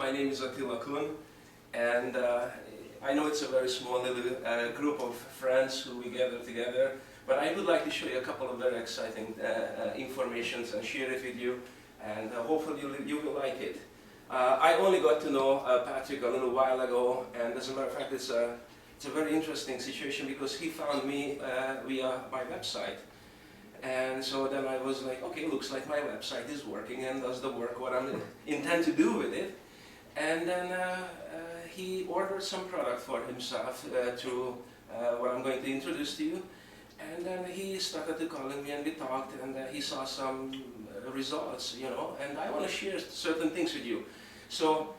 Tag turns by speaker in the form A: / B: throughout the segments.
A: My name is Attila, and I know it's a very small little group of friends who we gather together, but I would like to show you a couple of very exciting informations and share it with you, and hopefully you will like it. I only got to know Patrick a little while ago, and as a matter of fact, it's a very interesting situation because he found me via my website. And so then I was like, okay, looks like my website is working and does the work what I intend to do with it. And then he ordered some product for himself through what I'm going to introduce to you. And then he started to call me and we talked, and he saw some results, you know, and I want to share certain things with you. So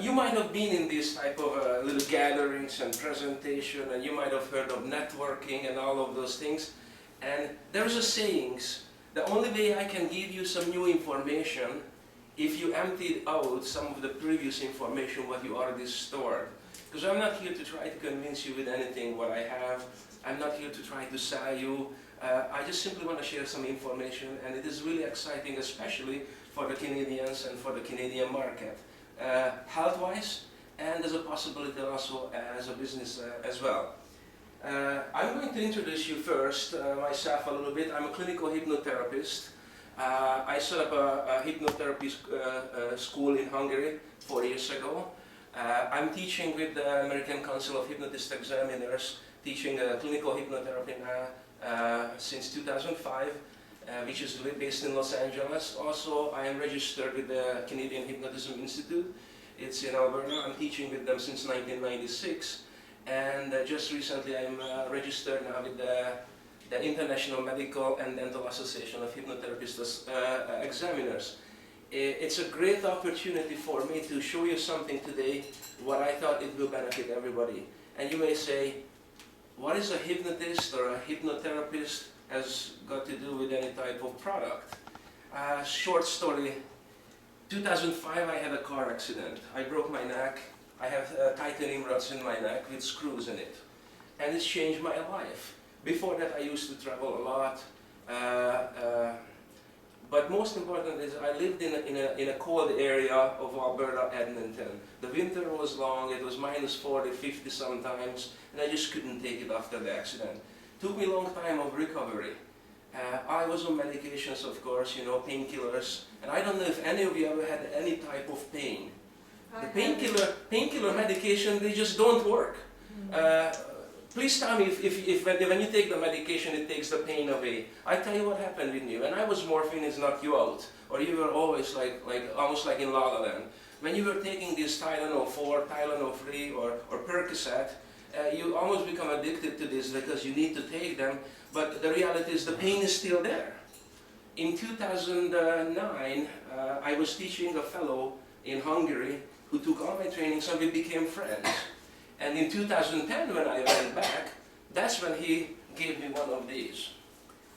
A: you might have been in these type of little gatherings and presentation, and you might have heard of networking and all of those things. And there's a sayings, the only way I can give you some new information if you emptied out some of the previous information what you already stored. Because I'm not here to try to convince you with anything what I have. I'm not here to try to sell you. I just simply want to share some information, and it is really exciting, especially for the Canadians and for the Canadian market. Health-wise, and as a possibility also as a business as well. I'm going to introduce you first, myself a little bit. I'm a clinical hypnotherapist. I set up a hypnotherapy school in Hungary 4 years ago. I'm teaching with the American Council of Hypnotist Examiners, teaching clinical hypnotherapy now since 2005, which is based in Los Angeles. Also, I am registered with the Canadian Hypnotism Institute. It's in Alberta. I'm teaching with them since 1996. And just recently I'm registered now with the International Medical and Dental Association of Hypnotherapists Examiners. It's a great opportunity for me to show you something today what I thought it will benefit everybody. And you may say, what is a hypnotist or a hypnotherapist has got to do with any type of product? Short story, 2005 I had a car accident. I broke my neck. I have titanium rods in my neck with screws in it, and it's changed my life. Before that I used to travel a lot, but most important is I lived in a cold area of Alberta, Edmonton. The winter was long, it was minus 40, 50 sometimes, and I just couldn't take it after the accident. Took me a long time of recovery. I was on medications, of course, you know, painkillers, and I don't know if any of you ever had any type of pain. The painkiller medication, they just don't work. Please tell me if when you take the medication, it takes the pain away. I tell you what happened with me. When I was morphine, it's knocked you out, or you were always almost like in La La Land. When you were taking this Tylenol 4, Tylenol 3, or Percocet, you almost become addicted to this because you need to take them. But the reality is the pain is still there. In 2009, I was teaching a fellow in Hungary who took all my trainings, and we became friends. And in 2010, when I went back, that's when he gave me one of these.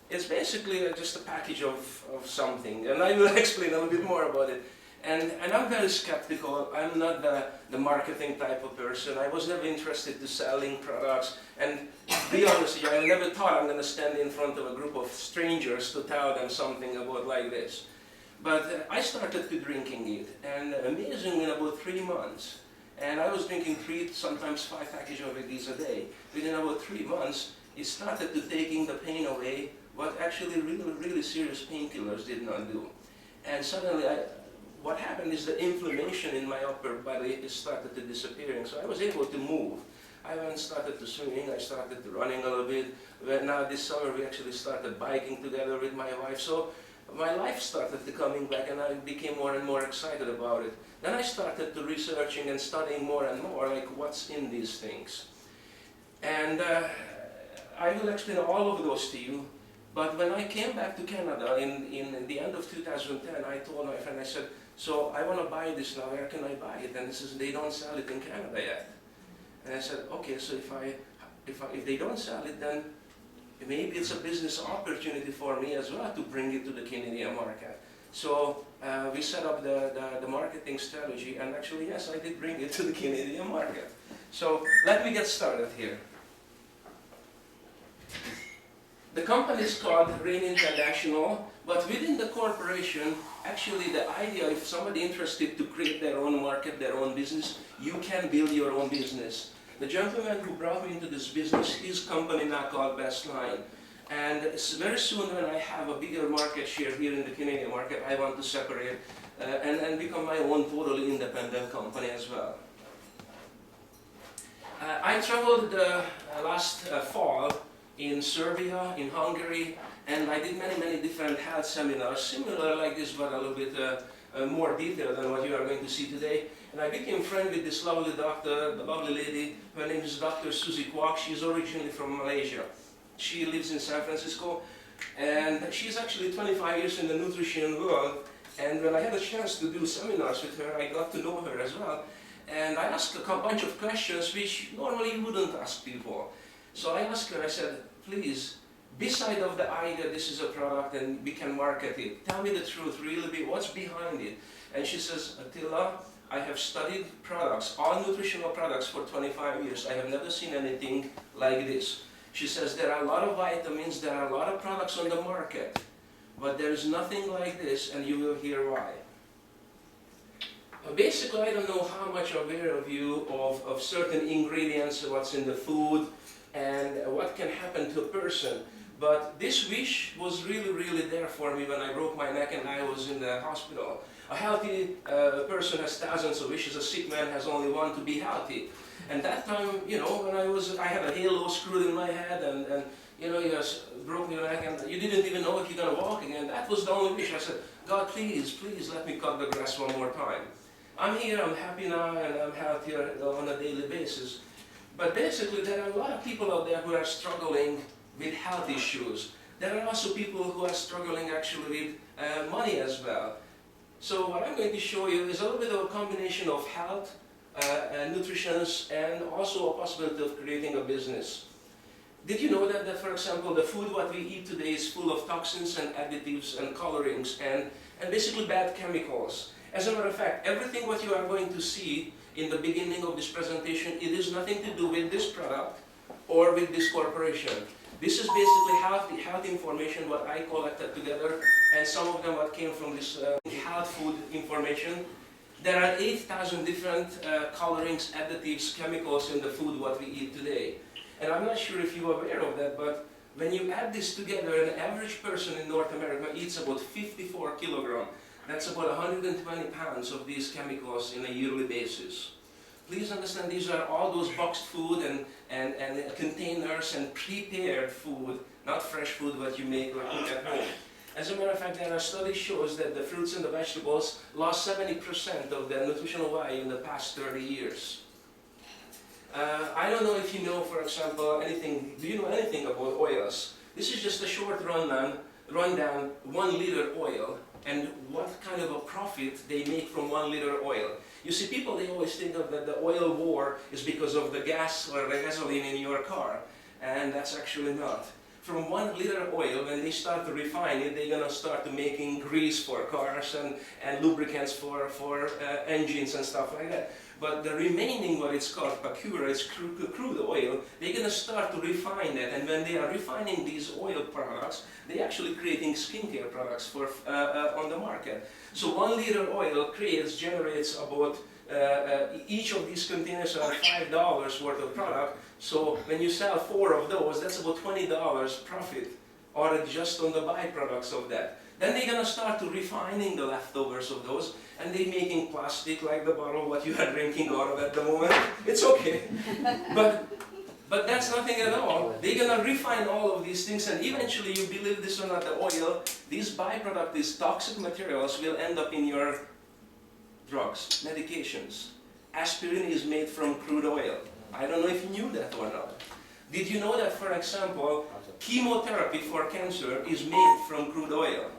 A: It's basically just a package of something, and I will explain a little bit more about it. And I'm very skeptical. I'm not the marketing type of person. I was never interested in selling products. And to be honest with you, I never thought I'm going to stand in front of a group of strangers to tell them something about like this. But I started to drinking it, and amazingly in about 3 months, and I was drinking 3, sometimes 5 packages of these a day. Within about 3 months, it started to taking the pain away, what actually really serious painkillers did not do. And suddenly, what happened is the inflammation in my upper body started to disappearing, so I was able to move. I went and started to swimming, I started to running a little bit. Now this summer we actually started biking together with my wife. So my life started to coming back, and I became more and more excited about it. Then I started to researching and studying more and more, like what's in these things. And I will explain all of those to you. But when I came back to Canada in the end of 2010, I told my friend, I said, so I want to buy this now, where can I buy it? And he says, they don't sell it in Canada yet. And I said, okay, so if they don't sell it, then maybe it's a business opportunity for me as well to bring it to the Canadian market. So we set up the marketing strategy, and actually, yes, I did bring it to the Canadian market. So let me get started here. The company is called Rain International, but within the corporation, actually the idea, if somebody interested to create their own market, their own business, you can build your own business. The gentleman who brought me into this business, his company now called Bestline. And very soon when I have a bigger market share here in the Canadian market, I want to separate and become my own totally independent company as well. I traveled last fall in Serbia, in Hungary, and I did many different health seminars, similar like this, but a little bit more detailed than what you are going to see today. And I became friend with this lovely doctor, the lovely lady. Her name is Dr. Susie Kwok. She's originally from Malaysia. She lives in San Francisco, and she's actually 25 years in the nutrition world. And when I had a chance to do seminars with her, I got to know her as well. And I asked a bunch of questions which normally you wouldn't ask people. So I asked her, I said, please, beside of the idea this is a product and we can market it, tell me the truth, really, what's behind it? And she says, Attila, I have studied products, all nutritional products for 25 years. I have never seen anything like this. She says, there are a lot of vitamins, there are a lot of products on the market, but there is nothing like this, and you will hear why. Basically, I don't know how much aware of you of certain ingredients, what's in the food, and what can happen to a person. But this wish was really there for me when I broke my neck and I was in the hospital. A healthy person has thousands of wishes, a sick man has only one, to be healthy. And that time, you know, when I had a halo screwed in my head and you know, you just broke your neck and you didn't even know if you're going to walk again. That was the only wish. I said, God, please let me cut the grass one more time. I'm here, I'm happy now, and I'm healthier on a daily basis. But basically, there are a lot of people out there who are struggling with health issues. There are also people who are struggling actually with money as well. So what I'm going to show you is a little bit of a combination of health, nutrition, and also a possibility of creating a business. Did you know that, for example, the food what we eat today is full of toxins and additives and colorings and basically bad chemicals? As a matter of fact, everything what you are going to see in the beginning of this presentation, it is nothing to do with this product or with this corporation. This is basically health information what I collected together, and some of them what came from this health food information. There are 8,000 different colorings, additives, chemicals in the food what we eat today. And I'm not sure if you're aware of that, but when you add this together, an average person in North America eats about 54 kilograms. That's about 120 pounds of these chemicals in a yearly basis. Please understand, these are all those boxed food and containers and prepared food, not fresh food that you make or cook at home. As a matter of fact, there are studies shows that the fruits and the vegetables lost 70% of their nutritional value in the past 30 years. I don't know if you know, for example, do you know anything about oils? This is just a short rundown, 1 liter oil, and what kind of a profit they make from 1 liter oil. You see, people, they always think of that the oil war is because of the gas or the gasoline in your car, and that's actually not. From 1 liter oil, when they start to refine it, they're going to start to making grease for cars and lubricants for engines and stuff like that. But the remaining, what it's called pakura, it's crude oil, they're going to start to refine that. And when they are refining these oil products, they're actually creating skincare products for on the market. So 1 liter oil generates about, each of these containers are $5 worth of product. So when you sell 4 of those, that's about $20 profit, or just on the byproducts of that. Then they're going to start to refining the leftovers of those, and they're making plastic like the bottle what you are drinking out of at the moment. It's okay. But that's nothing at all. They're going to refine all of these things, and eventually, you believe this or not, the oil, these byproducts, these toxic materials will end up in your drugs, medications. Aspirin is made from crude oil. I don't know if you knew that or not. Did you know that, for example, chemotherapy for cancer is made from crude oil?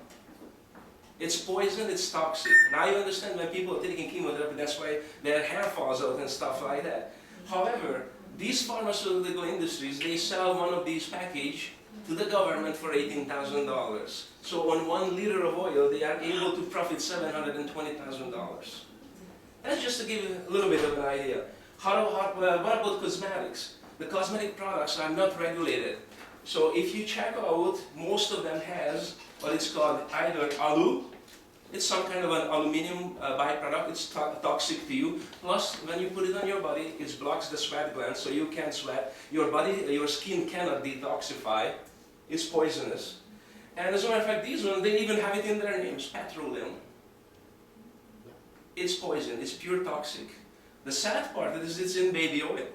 A: It's poison, it's toxic. Now you understand when people are taking chemotherapy, that's why their hair falls out and stuff like that. However, these pharmaceutical industries, they sell one of these packages to the government for $18,000. So on 1 liter of oil, they are able to profit $720,000. That's just to give you a little bit of an idea. What about cosmetics? The cosmetic products are not regulated. So if you check out, most of them has what is called either alu, it's some kind of an aluminum byproduct, it's toxic to you. Plus, when you put it on your body, it blocks the sweat glands, so you can't sweat. Your skin cannot detoxify. It's poisonous. And as a matter of fact, these ones, they even have it in their names, petroleum. It's poison, it's pure toxic. The sad part is it's in baby oil.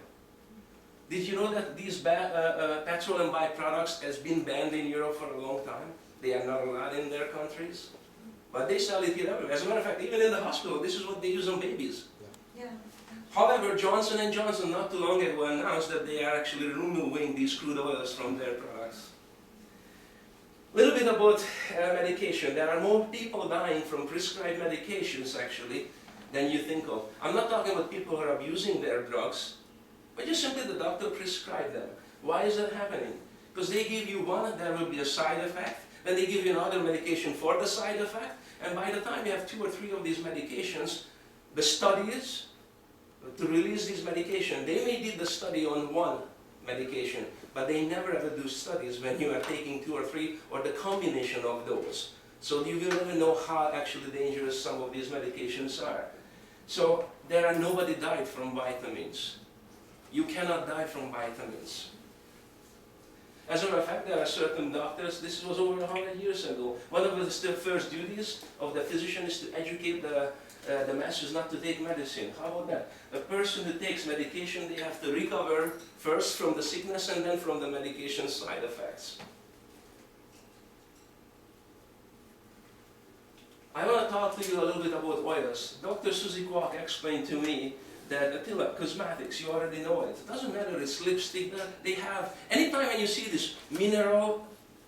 A: Did you know that these petroleum byproducts has been banned in Europe for a long time? They are not allowed in their countries. But they sell it here everywhere. As a matter of fact, even in the hospital, this is what they use on babies.
B: Yeah.
A: However, Johnson & Johnson not too long ago announced that they are actually removing these crude oils from their products. A little bit about medication. There are more people dying from prescribed medications actually than you think of. I'm not talking about people who are abusing their drugs, but just simply the doctor prescribed them. Why is that happening? Because they give you one, there will be a side effect, then they give you another medication for the side effect, and by the time you have 2 or 3 of these medications, the studies to release these medications, they may do the study on one medication, but they never ever do studies when you are taking 2 or 3 or the combination of those. So you will never know how actually dangerous some of these medications are. So nobody died from vitamins. You cannot die from vitamins. As a matter of fact, there are certain doctors, this was over 100 years ago, one of the first duties of the physician is to educate the masses not to take medicine. How about that? A person who takes medication, they have to recover first from the sickness and then from the medication side effects. I want to talk to you a little bit about oils. Dr. Susie Kwok explained to me that Attila, cosmetics, you already know it. It doesn't matter, it's lipstick, they have, anytime when you see this mineral,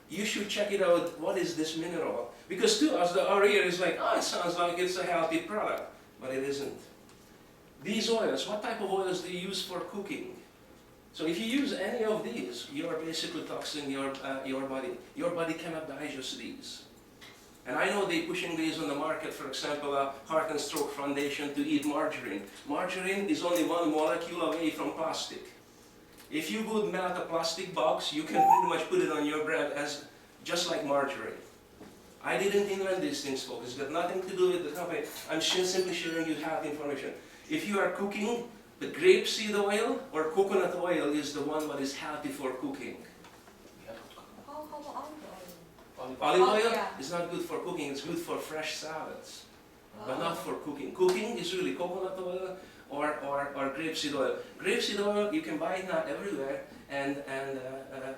A: you should check it out, what is this mineral? Because to us, our ear is like, oh, it sounds like it's a healthy product, but it isn't. These oils, what type of oils do you use for cooking? So if you use any of these, you are basically toxing your body. Your body cannot digest these. And I know they're pushing these on the market, for example, a Heart and Stroke Foundation to eat margarine. Margarine is only 1 molecule away from plastic. If you would melt a plastic box, you can pretty much put it on your bread as just like margarine. I didn't invent these things, folks. It's got nothing to do with the company. I'm simply sharing you health information. If you are cooking, the grapeseed oil or coconut oil is the one that is healthy for cooking.
B: How about olive oil?
A: Olive oil
B: yeah.
A: is not good for cooking, it's good for fresh salads, but not for cooking. Cooking is really coconut oil or grapeseed oil. Grapeseed oil, you can buy it not everywhere, and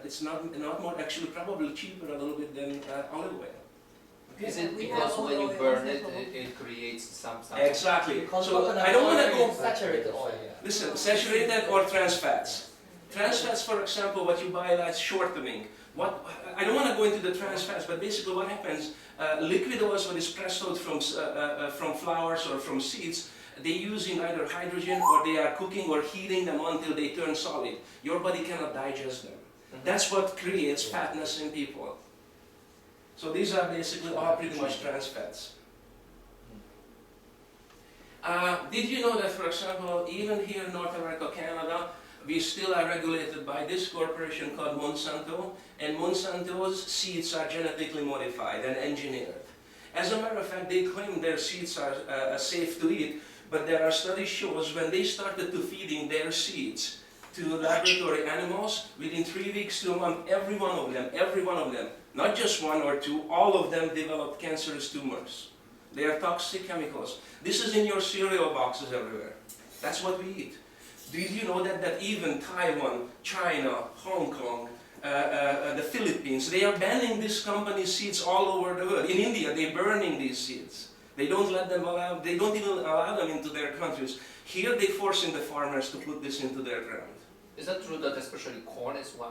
A: it's not more, actually probably cheaper a little bit than olive oil. Okay?
C: Is it
B: We
C: because
B: have
C: when you
B: oil
C: burn
B: also.
C: it creates some...
A: Exactly.
D: Because
A: So
D: coconut
A: I don't want to
D: oil
A: go...
D: is saturated oil.
A: Listen, saturated or trans fats. Trans fats, for example, what you buy that's shortening. I don't want to go into the trans fats, but basically what happens, liquid oils, what is pressed out from flowers or from seeds, they using either hydrogen or they are cooking or heating them until they turn solid. Your body cannot digest them. That's what creates fatness in people. So these are basically all pretty much trans fats. Did you know that, for example, even here in North America, Canada, we still are regulated by this corporation called Monsanto, and Monsanto's seeds are genetically modified and engineered. As a matter of fact, they claim their seeds are safe to eat, but there are studies shows when they started to feeding their seeds to laboratory animals, within 3 weeks to a month, every one of them, not just 1 or 2, all of them developed cancerous tumors. They are toxic chemicals. This is in your cereal boxes everywhere. That's what we eat. Did you know that even Taiwan, China, Hong Kong, the Philippines, they are banning this company's seeds all over the world. In India, they're burning these seeds. They don't let them allow, they don't even allow them into their countries. Here, they're forcing the farmers to put this into their ground.
C: Is that true that especially corn is 100%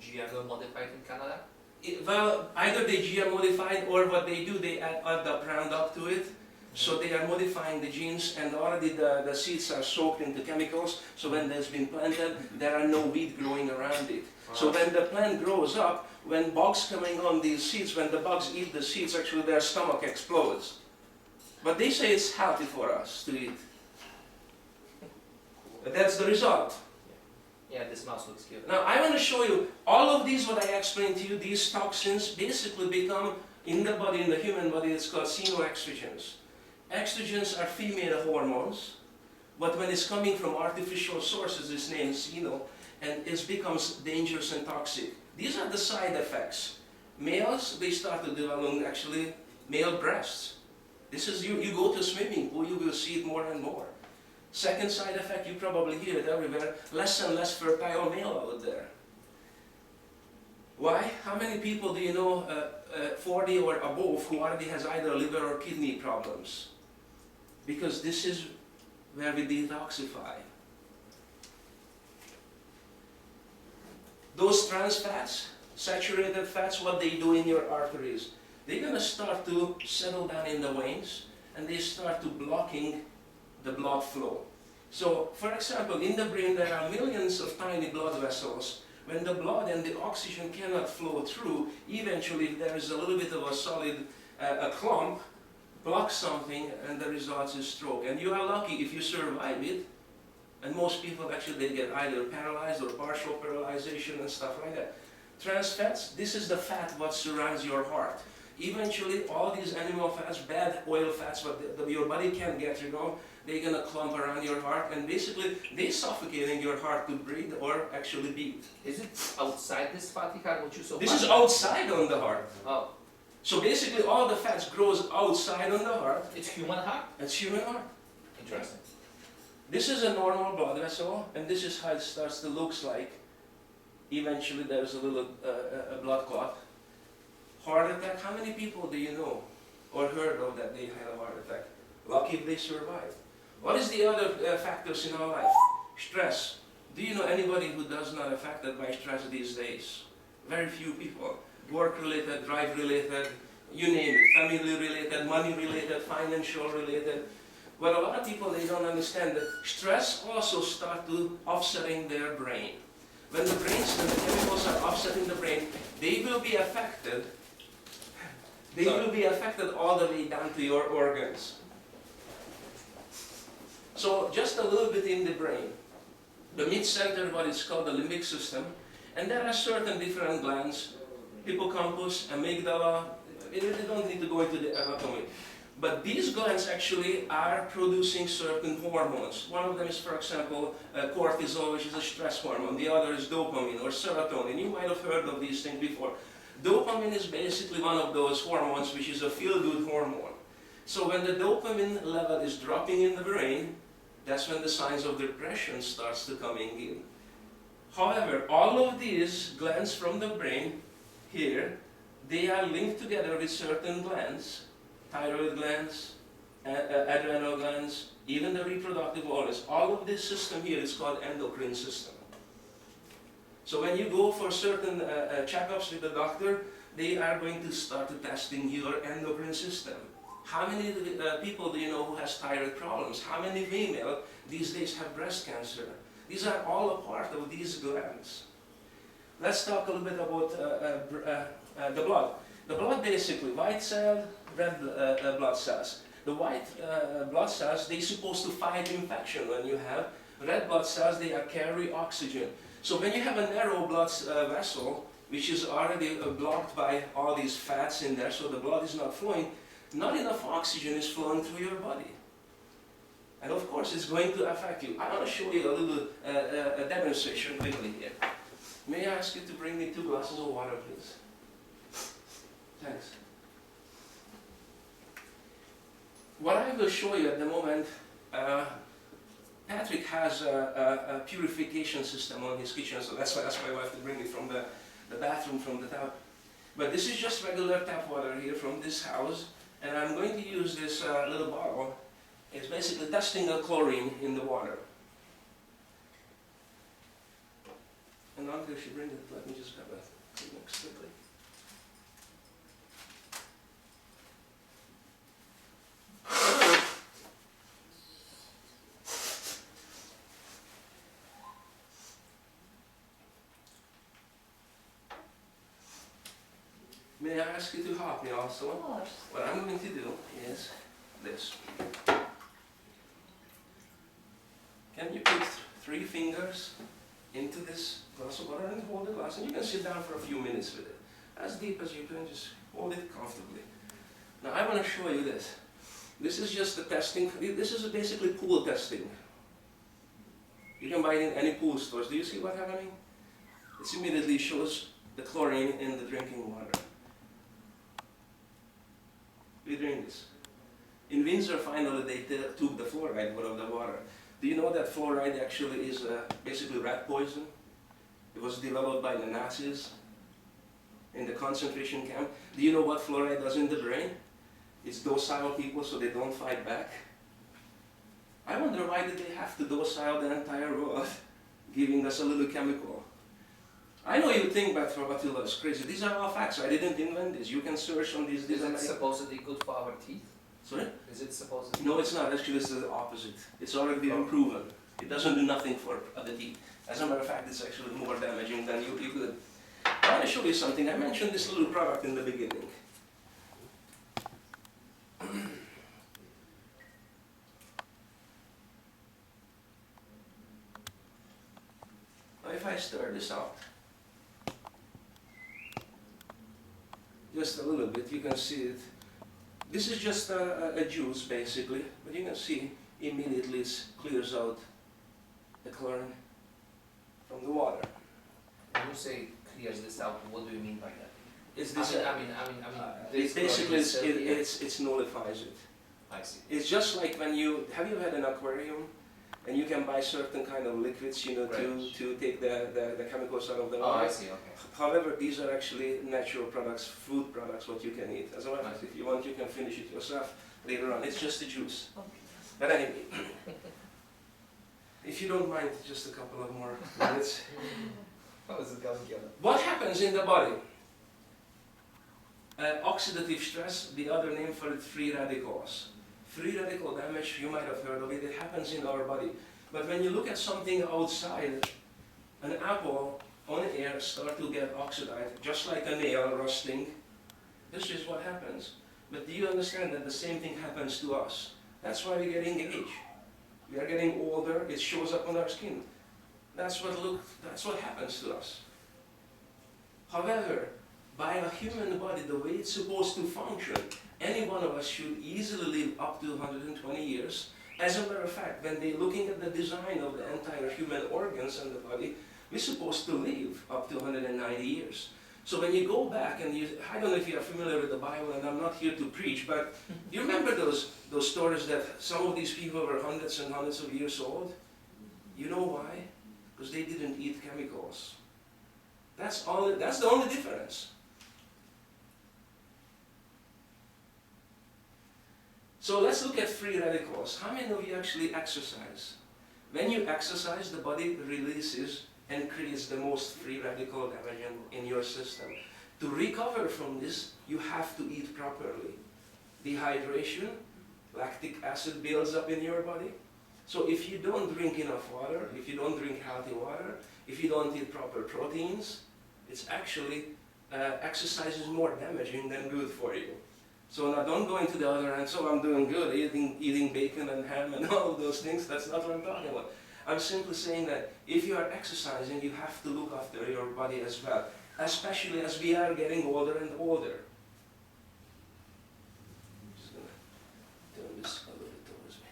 C: GMO modified in Canada?
A: Well, either they GM modified or what they do, they add the Roundup to it. So they are modifying the genes, and already the seeds are soaked into chemicals, so when it's been planted, there are no weed growing around it. So when the plant grows up, when bugs coming on these seeds, when the bugs eat the seeds, actually their stomach explodes. But they say it's healthy for us to eat. But that's the result.
C: Yeah, this mouse looks cute.
A: Now I want to show you all of these, what I explained to you, these toxins basically become in the body, in the human body, it's called xenoestrogens. Estrogens are female hormones, but when it's coming from artificial sources, it's named xeno, and it becomes dangerous and toxic. These are the side effects. Males, they start to develop actually male breasts. This is, you go to a swimming pool, you will see it more and more. Second side effect, you probably hear it everywhere, less and less fertile male out there. Why? How many people do you know 40 or above who already has either liver or kidney problems? Because this is where we detoxify. Those trans fats, saturated fats, what they do in your arteries, they're going to start to settle down in the veins and they start to blocking the blood flow. So, for example, in the brain there are millions of tiny blood vessels. When the blood and the oxygen cannot flow through, eventually there is a little bit of a solid a clump, blocks something, and the result is stroke. And you are lucky if you survive it. And most people actually, they get either paralyzed or partial paralyzation and stuff like that. Trans fats, this is the fat what surrounds your heart. Eventually, all these animal fats, bad oil fats, what your body can't get rid of, they're going to clump around your heart, and basically, they're suffocating your heart to breathe or actually beat.
C: Is it outside this fatty heart, which is so
A: This is outside on the heart.
C: Oh.
A: So basically, all the fats grows outside on the heart.
C: It's human heart?
A: It's human heart.
C: Interesting.
A: This is a normal blood vessel, and this is how it starts to look like. Eventually, there's a little a blood clot. Heart attack, how many people do you know or heard of that they had a heart attack? Lucky if they survived. What is the other factors in our life? Stress. Do you know anybody who does not affected by stress these days? Very few people. Work-related, drive-related, you name it. Family-related, money-related, financial-related. But a lot of people, they don't understand that stress also starts to offsetting their brain. When the brains and the chemicals are offsetting the brain, they will be affected. They will be affected all the way down to your organs. So just a little bit in the brain. The mid-center, what is called the limbic system, and there are certain different glands, hippocampus, amygdala, we don't need to go into the anatomy. But these glands actually are producing certain hormones. One of them is, for example, cortisol, which is a stress hormone. The other is dopamine or serotonin. You might have heard of these things before. Dopamine is basically one of those hormones which is a feel-good hormone. So when the dopamine level is dropping in the brain, that's when the signs of depression starts to coming in. However, all of these glands from the brain here, they are linked together with certain glands, thyroid glands, adrenal glands, even the reproductive organs. All of this system here is called endocrine system. So when you go for certain checkups with the doctor, they are going to start testing your endocrine system. How many people do you know who has thyroid problems? How many female these days have breast cancer? These are all a part of these glands. Let's talk a little bit about the blood. The blood basically, white cell, red blood cells. The white blood cells, they're supposed to fight infection when you have. Red blood cells, they carry oxygen. So when you have a narrow blood vessel, which is already blocked by all these fats in there, so the blood is not flowing, not enough oxygen is flowing through your body. And of course, it's going to affect you. I want to show you a little demonstration quickly here. May I ask you to bring me 2 glasses of water, please? Thanks. What I will show you at the moment, Patrick has a purification system on his kitchen, so that's why I asked my wife to bring it from the bathroom, from the tap. But this is just regular tap water here from this house, and I'm going to use this little bottle. It's basically testing the chlorine in the water. And until she brings it, let me just grab a Kleenex quickly. May I ask you to help me also?
B: Of course.
A: What I'm going to do is this. Can you put 3 fingers into this glass of water and hold the glass, and you can sit down for a few minutes with it. As deep as you can, just hold it comfortably. Now I want to show you this. This is just the testing. This is basically pool testing. You can buy it in any pool stores. Do you see what's happening? It immediately shows the chlorine in the drinking water. We drink this. In Windsor, finally, they took the fluoride out of the water. Do you know that fluoride actually is basically rat poison? It was developed by the Nazis in the concentration camp. Do you know what fluoride does in the brain? It's docile people so they don't fight back. I wonder why did they have to docile the entire world, giving us a little chemical. I know you think that for Attila is crazy. These are all facts. I didn't invent this. You can search on these.
C: Is it supposedly good for our teeth?
A: Sorry?
C: Is it supposedly?
A: No, it's not. Actually, it's the opposite. It's already been proven. It doesn't do nothing for other teeth. As a matter of fact, it's actually more damaging than you could. I want to show you something. I mentioned this little product in the beginning. Now, if I stir this out, just a little bit, you can see it. This is just a juice, basically, but you can see immediately it clears out the chlorine from the water.
C: When you say clears this out, what do you mean by that?
A: It's this.
C: I mean,
A: It basically it nullifies it.
C: I see.
A: It's just like when you have you had an aquarium, and you can buy certain kind of liquids, you know,
C: Right.
A: to take the chemicals out of the
C: Oh,
A: water.
C: I see. Okay.
A: However, these are actually natural products, food products, what you can eat. As a matter of fact, if you want, you can finish it yourself later on. It's just a juice. But anyway, if you don't mind, just a couple of more minutes.
C: How is it going together?
A: What happens in the body? Oxidative stress, the other name for it, free radicals. Free radical damage, you might have heard of it, it happens in our body. But when you look at something outside, an apple on air start to get oxidized, just like a nail rusting. This is what happens. But do you understand that the same thing happens to us? That's why we're getting age. We are getting older, it shows up on our skin. That's what happens to us. However, by a human body, the way it's supposed to function, any one of us should easily live up to 120 years. As a matter of fact, when they're looking at the design of the entire human organs and the body, we're supposed to live up to 190 years. So when you go back and I don't know if you are familiar with the Bible, and I'm not here to preach, but you remember those stories that some of these people were hundreds and hundreds of years old? You know why? Because they didn't eat chemicals. That's the only difference. So let's look at free radicals. How many of you actually exercise? When you exercise, the body releases and creates the most free radical damage in your system. To recover from this, you have to eat properly. Dehydration, lactic acid builds up in your body. So if you don't drink enough water, if you don't drink healthy water, if you don't eat proper proteins, it's actually, exercise is more damaging than good for you. So now don't go into the other end, so I'm doing good, eating bacon and ham and all of those things. That's not what I'm talking about. I'm simply saying that if you are exercising, you have to look after your body as well, especially as we are getting older and older. I'm just going to turn this a little bit towards me.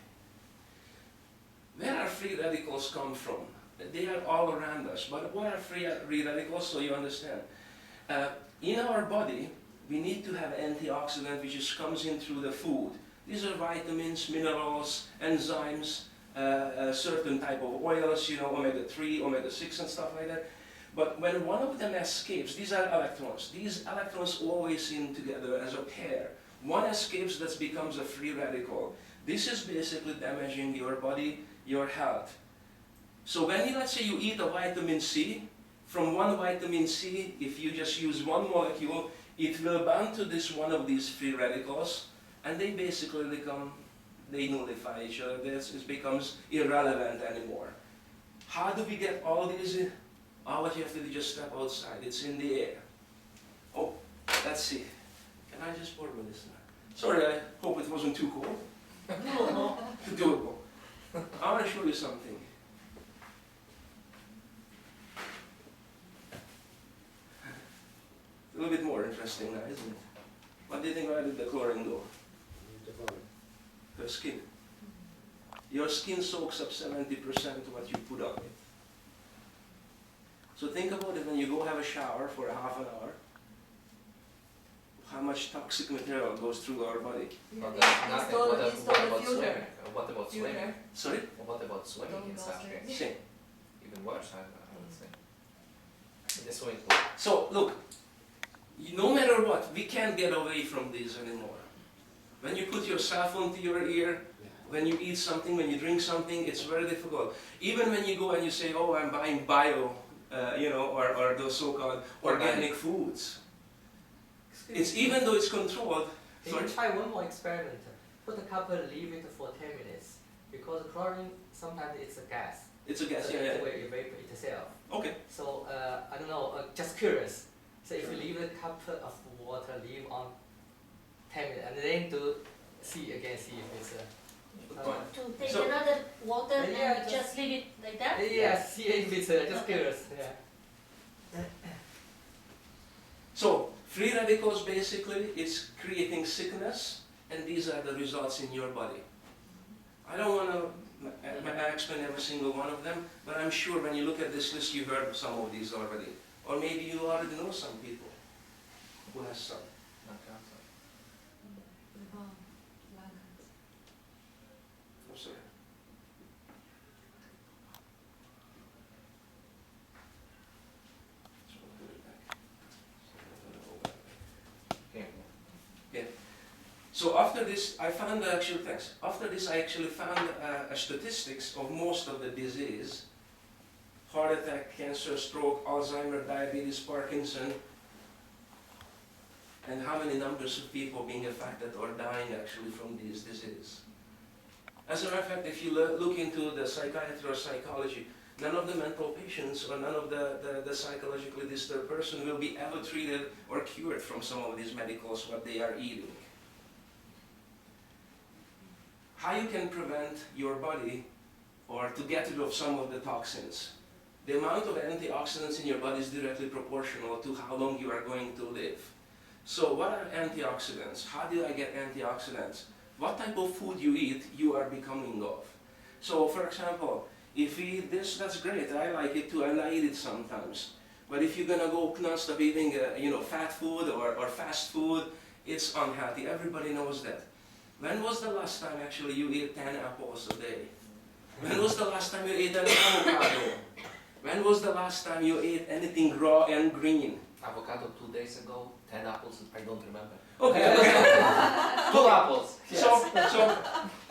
A: Where are free radicals come from? They are all around us, but what are free radicals, so you understand? In our body, we need to have antioxidant which just comes in through the food. These are vitamins, minerals, enzymes, certain type of oils, you know, omega-3, omega-6 and stuff like that. But when one of them escapes, these are electrons. These electrons always in together as a pair. One escapes, that becomes a free radical. This is basically damaging your body, your health. So when let's say you eat a vitamin C, from one vitamin C, if you just use one molecule, it will bond to this one of these free radicals, and they basically they nullify each other. It becomes irrelevant anymore. How do we get all these in? What you have to do is just step outside. It's in the air. Oh, let's see. Can I just pour with this now? Sorry, I hope it wasn't too cold.
B: No.
A: Doable. I want to show you something. interesting now, isn't it? What do you think, where did the chlorine go? Her skin. Your skin soaks up 70% what you put on it. So think about it when you go have a shower for a half an hour, how much toxic material goes through our body.
C: But that's nothing. What about swimming? What about swimming?
A: Sorry?
C: What about swimming in such case?
A: Same.
C: Even worse, I would say. In the swimming pool.
A: So look, no matter what, we can't get away from this anymore. When you put your cell phone to your ear, when you eat something, when you drink something, it's very difficult. Even when you go and you say, oh, I'm buying bio, or those so-called organic foods. It's even though it's controlled.
B: Can you try one more experiment? Put a couple, leave it for 10 minutes. Because chlorine, sometimes it's a gas.
A: It's a gas,
B: so
A: yeah.
B: It will evaporate itself.
A: Okay.
B: So, I don't know, just curious. So if you leave a cup of water, leave on 10 minutes, and then to see if it's
D: To take
A: So-
D: another water
B: Yeah,
D: and just leave it like that?
B: yeah, see if it's just curious. Yeah.
A: So, free radicals basically is creating sickness, and these are the results in your body. I don't want to explain every single one of them, but I'm sure when you look at this list you heard of some of these already. Or maybe you already know some people who has some.
C: Not cancer.
A: I'm sorry.
C: Yeah.
A: So after this, I found After this, I actually found statistics of most of the disease: heart attack, cancer, stroke, Alzheimer, diabetes, Parkinson, and how many numbers of people being affected or dying actually from these diseases. As a matter of fact, if you look into the psychiatry or psychology, none of the mental patients or none of the psychologically disturbed person will be ever treated or cured from some of these medicals what they are eating. How you can prevent your body or to get rid of some of the toxins? The amount of antioxidants in your body is directly proportional to how long you are going to live. So what are antioxidants? How do I get antioxidants? What type of food you eat, you are becoming of. So for example, if you eat this, that's great, I like it too, and I eat it sometimes. But if you're gonna go non-stop eating fat food or fast food, it's unhealthy. Everybody knows that. When was the last time actually you ate 10 apples a day? When was the last time you ate an avocado? When was the last time you ate anything raw and green?
C: Avocado 2 days ago, 10 apples, I don't remember.
A: Okay.
C: 2 apples.
B: Yes.
A: So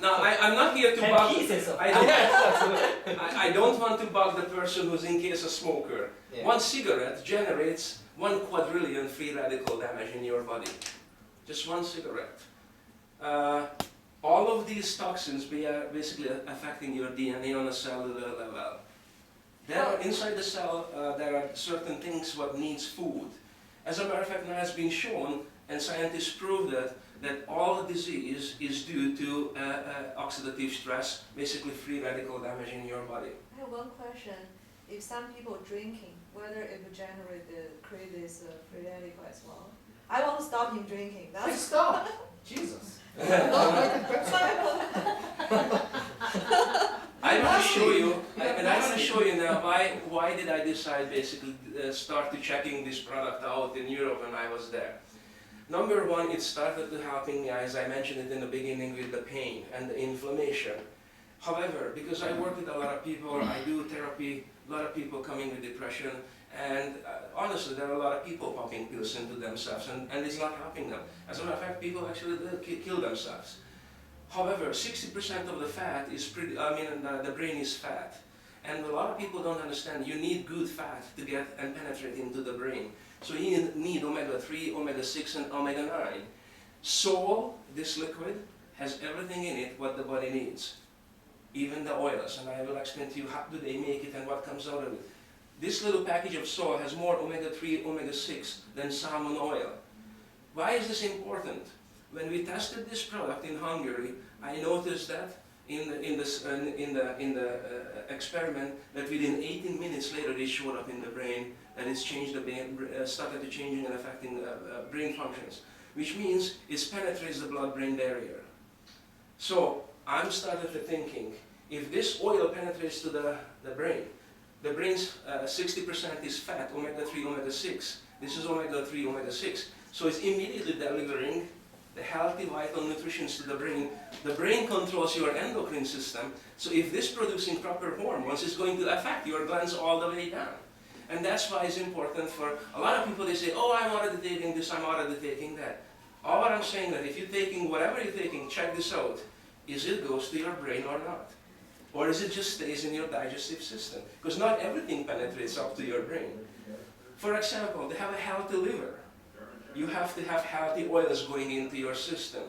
A: now I'm not here to
B: 10
A: bug.
B: pieces of
A: I don't want to bug the person who's in case a smoker.
C: Yeah.
A: One cigarette generates 1 quadrillion free radical damage in your body. Just one cigarette. All of these toxins are basically affecting your DNA on a cellular level. There are, inside the cell, there are certain things what needs food. As a matter of fact, now it's been shown, and scientists prove that all disease is due to oxidative stress, basically free radical damage in your body.
E: I have one question. If some people drinking, whether it would create this free radical as well? I want to stop him drinking. That's
C: Stop! Jesus.
A: I want to show you, and I want to show you now why did I decide basically start to checking this product out in Europe when I was there. Number one, it started to helping me, as I mentioned it in the beginning, with the pain and the inflammation. However, because I work with a lot of people, I do therapy, a lot of people coming with depression, and honestly, there are a lot of people popping pills into themselves, and it's not helping them. As a matter of fact, people actually kill themselves. However, 60% of the fat is the brain is fat. And a lot of people don't understand you need good fat to get and penetrate into the brain. So you need omega-3, omega-6 and omega-9. Sol, this liquid, has everything in it what the body needs. Even the oils, and I will explain to you how do they make it and what comes out of it. This little package of Sol has more omega-3, omega-6 than salmon oil. Why is this important? When we tested this product in Hungary, I noticed that in the experiment that within 18 minutes later it showed up in the brain and it's changed the brain, started to changing and affecting brain functions, which means it penetrates the blood-brain barrier. So I'm started to thinking, if this oil penetrates to the brain's 60% is fat, omega-3, omega-6. This is omega-3, omega-6. So it's immediately delivering the healthy vital nutrition to the brain. The brain controls your endocrine system, so if this producing proper hormones is going to affect your glands all the way down. And that's why it's important for a lot of people. They say, oh, I'm already taking this, I'm already taking that. All what I'm saying that if you're taking whatever you're taking, check this out. Is it goes to your brain or not? Or is it just stays in your digestive system? Because not everything penetrates up to your brain. For example, to have a healthy liver, you have to have healthy oils going into your system.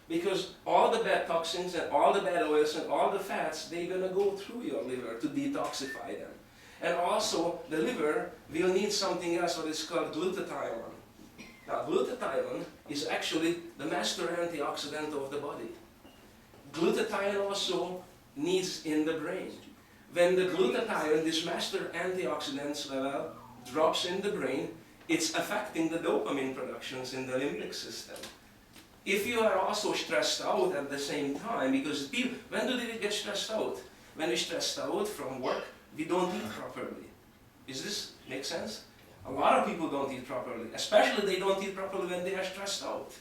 A: Because all the bad toxins and all the bad oils and all the fats, they're going to go through your liver to detoxify them. And also, the liver will need something else, what is called glutathione. Now, glutathione is actually the master antioxidant of the body. Glutathione also needs in the brain. When the glutathione, this master antioxidant level, drops in the brain, it's affecting the dopamine productions in the limbic system. If you are also stressed out at the same time, because people, when do they get stressed out? When we're stressed out from work, we don't eat properly. Does this make sense? A lot of people don't eat properly, especially they don't eat properly when they are stressed out.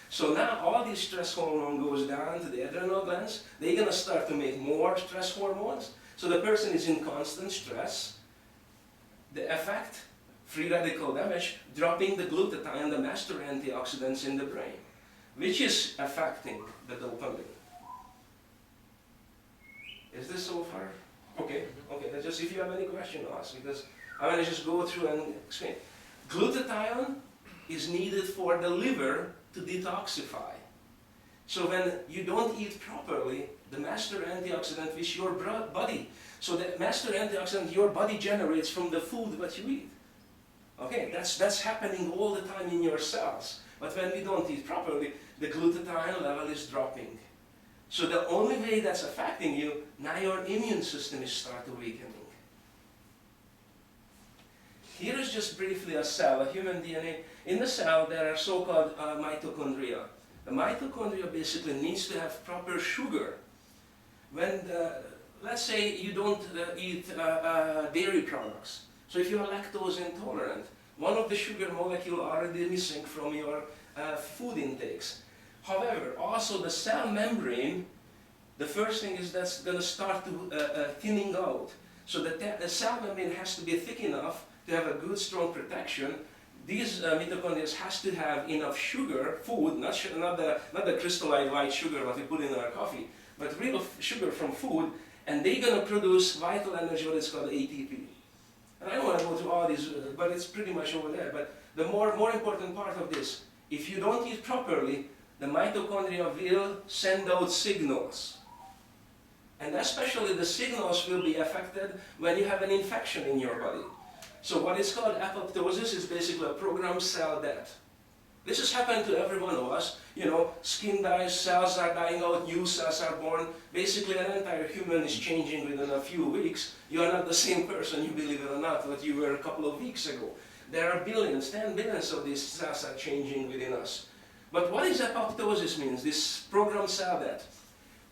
A: So now all these stress hormone goes down to the adrenal glands, they're going to start to make more stress hormones. So the person is in constant stress. The effect, free radical damage, dropping the glutathione, the master antioxidants in the brain, which is affecting the dopamine. Is this so far? Okay, okay, that's just if you have any question, ask, because I'm going to just go through and explain. Glutathione is needed for the liver to detoxify. So when you don't eat properly, the master antioxidant is your body. So the master antioxidant your body generates from the food that you eat. Okay, that's happening all the time in your cells. But when we don't eat properly, the glutathione level is dropping. So the only way that's affecting you, now your immune system is starting to weakening. Here is just briefly a cell, a human DNA. In the cell, there are so-called mitochondria. The mitochondria basically needs to have proper sugar. When, let's say you don't eat dairy products. So if you are lactose intolerant, one of the sugar molecules already missing from your food intakes. However, also the cell membrane, the first thing is that's going to start to thinning out. So the cell membrane has to be thick enough to have a good, strong protection. These mitochondria has to have enough sugar, food, not the crystallized white sugar that we put in our coffee, but real sugar from food, and they're going to produce vital energy, what is called ATP. And I don't want to go through all these, but it's pretty much over there. But the more important part of this, if you don't eat properly, the mitochondria will send out signals. And especially the signals will be affected when you have an infection in your body. So what is called apoptosis is basically a programmed cell death. This has happened to every one of us. You know, skin dies, cells are dying out, new cells are born. Basically an entire human is changing within a few weeks. You are not the same person, you believe it or not, that you were a couple of weeks ago. There are billions, 10 billions of these cells are changing within us. But what is apoptosis means? This programmed cell death.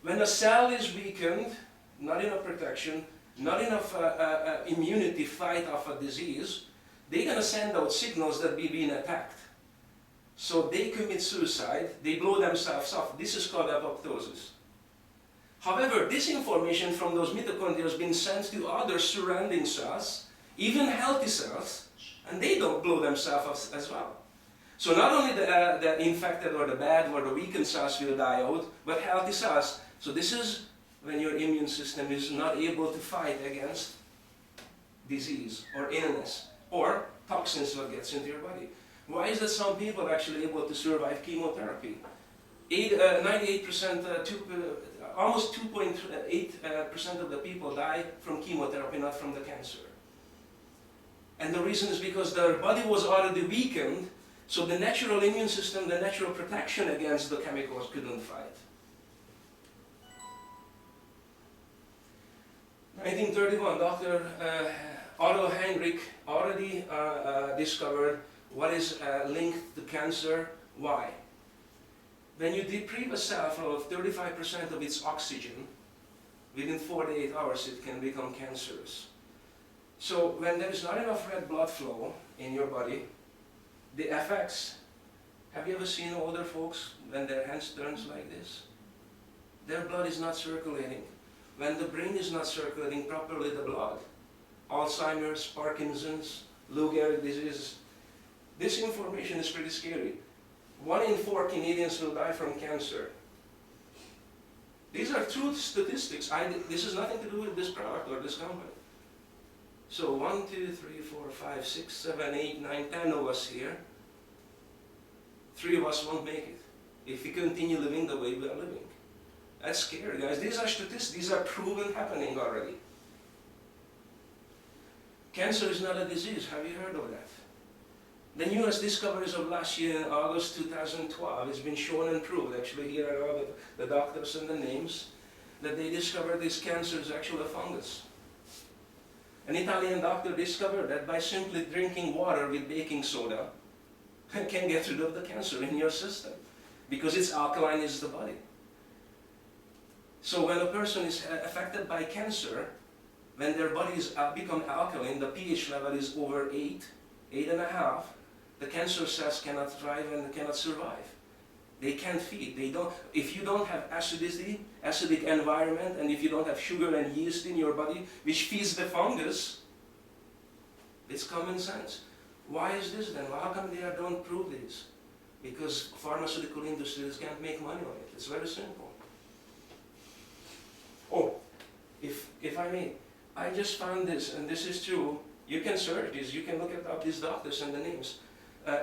A: When a cell is weakened, not enough protection, not enough immunity fight off a disease, they're going to send out signals that we're being attacked. So they commit suicide, they blow themselves up. This is called apoptosis. However, this information from those mitochondria has been sent to other surrounding cells, even healthy cells, and they don't blow themselves up as well. So not only the infected or the bad or the weakened cells will die out, but healthy cells. So this is when your immune system is not able to fight against disease or illness or toxins that gets into your body. Why is that some people are actually able to survive chemotherapy? 98%, almost 2.8% of the people die from chemotherapy, not from the cancer. And the reason is because their body was already weakened, so the natural immune system, the natural protection against the chemicals couldn't fight. 1931, Dr. Otto Heinrich already discovered what is linked to cancer. Why? When you deprive a cell of 35% of its oxygen, within 48 hours it can become cancerous. So when there is not enough red blood flow in your body, the effects, have you ever seen older folks when their hands turns like this? Their blood is not circulating. When the brain is not circulating properly the blood, Alzheimer's, Parkinson's, Lou Gehrig disease, this information is pretty scary. 1 in 4 Canadians will die from cancer. These are true statistics. This has nothing to do with this product or this company. So 1, 2, 3, 4, 5, 6, 7, 8, 9, 10 of us here. 3 of us won't make it if we continue living the way we are living. That's scary, guys. These are statistics. These are proven happening already. Cancer is not a disease. Have you heard of that? The newest discoveries of last year, August 2012, it's been shown and proved. Actually, here are all the doctors and the names that they discovered this cancer is actually a fungus. An Italian doctor discovered that by simply drinking water with baking soda, you can get rid of the cancer in your system because it's alkaline is the body. So when a person is affected by cancer, when their bodies become alkaline, the pH level is over 8, 8.5, the cancer cells cannot thrive and cannot survive. They can't feed. They don't. If you don't have acidity, acidic environment, and if you don't have sugar and yeast in your body, which feeds the fungus, it's common sense. Why is this then? How come they don't prove this? Because pharmaceutical industries can't make money on it. It's very simple. Oh, if I may, I just found this, and this is true. You can search this. You can look up these doctors and the names.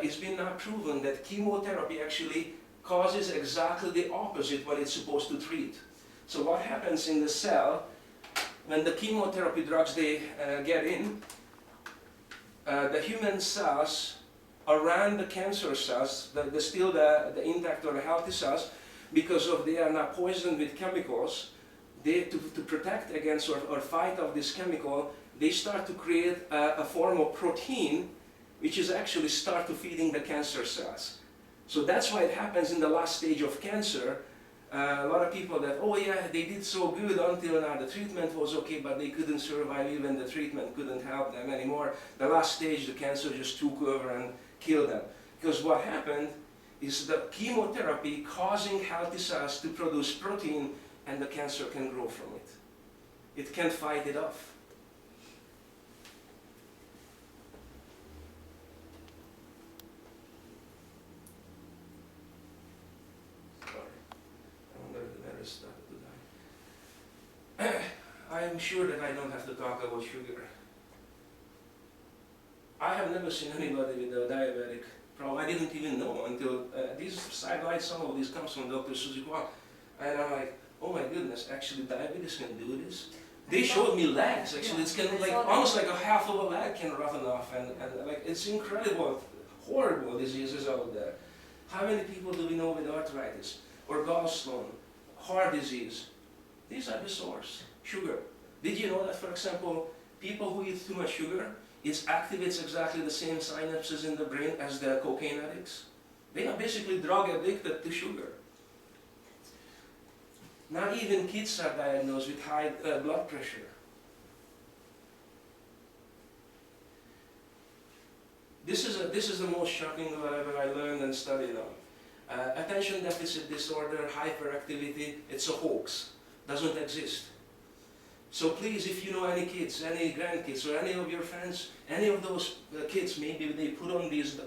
A: It's been now proven that chemotherapy actually causes exactly the opposite what it's supposed to treat. So what happens in the cell when the chemotherapy drugs they get in, the human cells around the cancer cells, the intact or the healthy cells, because of they are now poisoned with chemicals, they to protect against or fight off this chemical, they start to create a form of protein which is actually start to feeding the cancer cells. So that's why it happens in the last stage of cancer. A lot of people that, oh yeah, they did so good until now, the treatment was okay, but they couldn't survive, even the treatment couldn't help them anymore. The last stage, the cancer just took over and killed them. Because what happened is the chemotherapy causing healthy cells to produce protein, and the cancer can grow from it. It can't fight it off. I'm sure that I don't have to talk about sugar. I have never seen anybody with a diabetic problem. I didn't even know until these sidelights, some of these comes from Dr. Suzuki. And I'm like, oh my goodness, actually diabetes can do this. They showed me legs, actually. It's kind of like, almost like a half of a leg can roughen off. And like, it's incredible, horrible diseases out there. How many people do we know with arthritis, or gallstone, heart disease? These are the source. Sugar. Did you know that, for example, people who eat too much sugar, it activates exactly the same synapses in the brain as the cocaine addicts? They are basically drug addicted to sugar. Now even kids are diagnosed with high blood pressure. This is the most shocking whatever I learned and studied on. Attention deficit disorder, hyperactivity, it's a hoax. Doesn't exist. So please, if you know any kids, any grandkids, or any of your friends, any of those kids, maybe they put on these,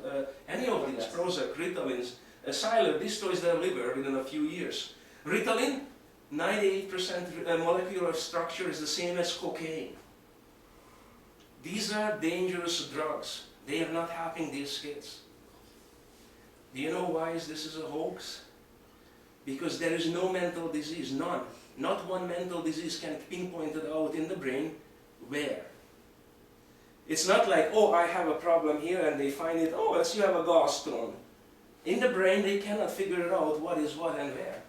A: any of these, Prozac, Ritalin, Siler destroys their liver within a few years. Ritalin, 98% molecular structure is the same as cocaine. These are dangerous drugs. They are not helping these kids. Do you know why this is a hoax? Because there is no mental disease, none. Not one mental disease can pinpoint it out in the brain. Where? It's not like, oh, I have a problem here, and they find it, oh, you have a gallstone. In the brain, they cannot figure it out what is what and where.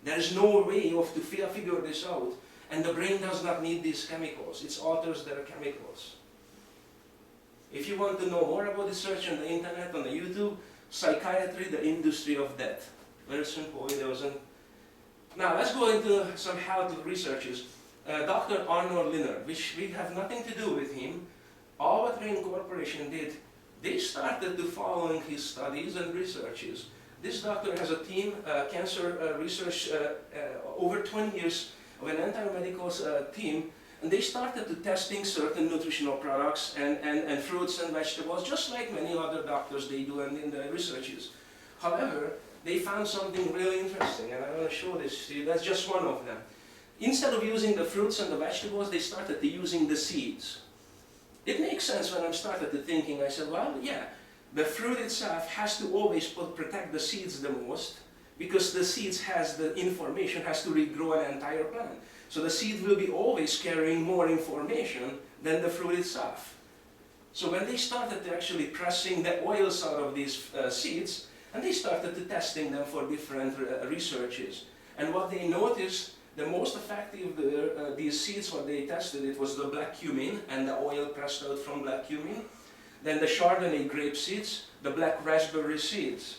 A: There is no way to figure this out. And the brain does not need these chemicals. It alters their chemicals. If you want to know more about this, search on the internet, on the YouTube, psychiatry, the industry of death. Very simple videos. And now let's go into some how-to researches. Dr. Arnold Linner, which we have nothing to do with him, all what Rain Corporation did, they started to following his studies and researches. This doctor has a team, cancer research, over 20 years of an anti-medical team, and they started to testing certain nutritional products and fruits and vegetables, just like many other doctors they do in the researches. However, they found something really interesting, and I want to show this to you. That's just one of them. Instead of using the fruits and the vegetables, they started to using the seeds. It makes sense when I started to thinking, I said, well, yeah, the fruit itself has to always protect the seeds the most, because the seeds has the information, has to regrow an entire plant. So the seed will be always carrying more information than the fruit itself. So when they started to actually pressing the oils out of these seeds, and they started to testing them for different researches. And what they noticed, the most effective, these seeds, what they tested, it was the black cumin and the oil pressed out from black cumin. Then the Chardonnay grape seeds, the black raspberry seeds.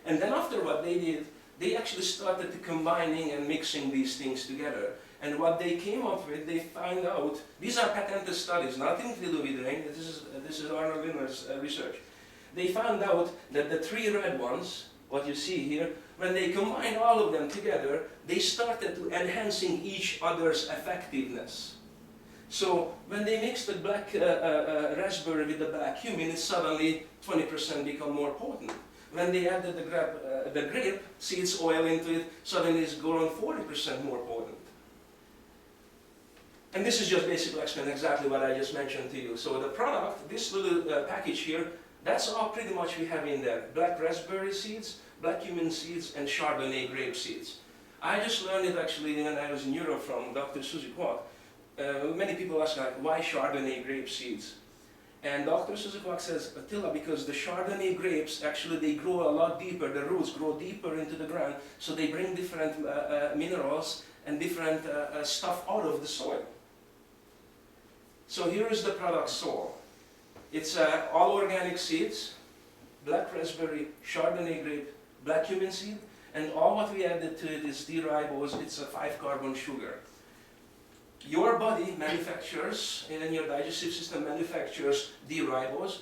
A: And then after what they did, they actually started to combining and mixing these things together. And what they came up with, they find out, these are patented studies, nothing to do with rain, this is Arnold Linner's research. They found out that the 3 red ones, what you see here, when they combined all of them together, they started to enhancing each other's effectiveness. So when they mixed the black raspberry with the black cumin, it suddenly 20% become more potent. When they added the grape seeds oil into it, suddenly it's grown 40% more potent. And this is just basically explaining exactly what I just mentioned to you. So the product, this little package here, that's all pretty much we have in there. Black raspberry seeds, black cumin seeds, and Chardonnay grape seeds. I just learned it actually when I was in Europe from Dr. Suzy Kwok. Many people ask, like, why Chardonnay grape seeds? And Dr. Suzy Kwok says, Attila, because the Chardonnay grapes, actually they grow a lot deeper, the roots grow deeper into the ground, so they bring different minerals and different stuff out of the soil. So here is the product soil. It's all organic seeds, black raspberry, Chardonnay grape, black cumin seed, and all what we added to it is D-ribose. It's a 5-carbon sugar. Your body manufactures, and your digestive system manufactures D-ribose.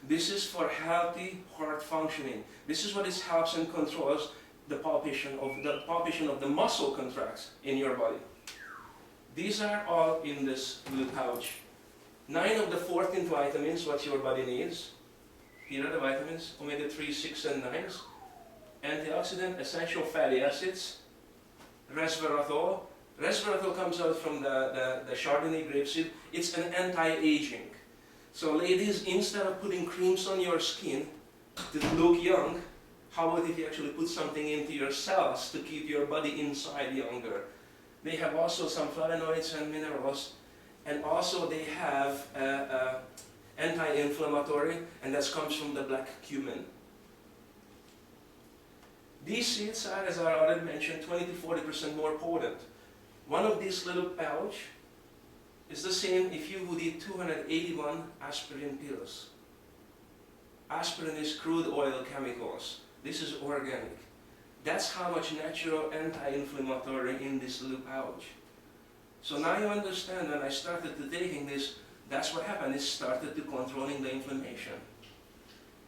A: This is for healthy heart functioning. This is what it helps and controls the palpation of the muscle contracts in your body. These are all in this little pouch. 9 of the 14 vitamins what your body needs. Here are the vitamins, omega-3, 6, and 9s. Antioxidant, essential fatty acids, resveratrol. Resveratrol comes out from the Chardonnay grapeseed. It's an anti-aging. So ladies, instead of putting creams on your skin to look young, how about if you actually put something into your cells to keep your body inside younger? They have also some flavonoids and minerals. And also they have anti-inflammatory, and that comes from the black cumin. These seeds are, as I already mentioned, 20 to 40% more potent. One of these little pouch is the same if you would eat 281 aspirin pills. Aspirin is crude oil chemicals. This is organic. That's how much natural anti-inflammatory in this little pouch. So now you understand, when I started to taking this, that's what happened. It started to controlling the inflammation.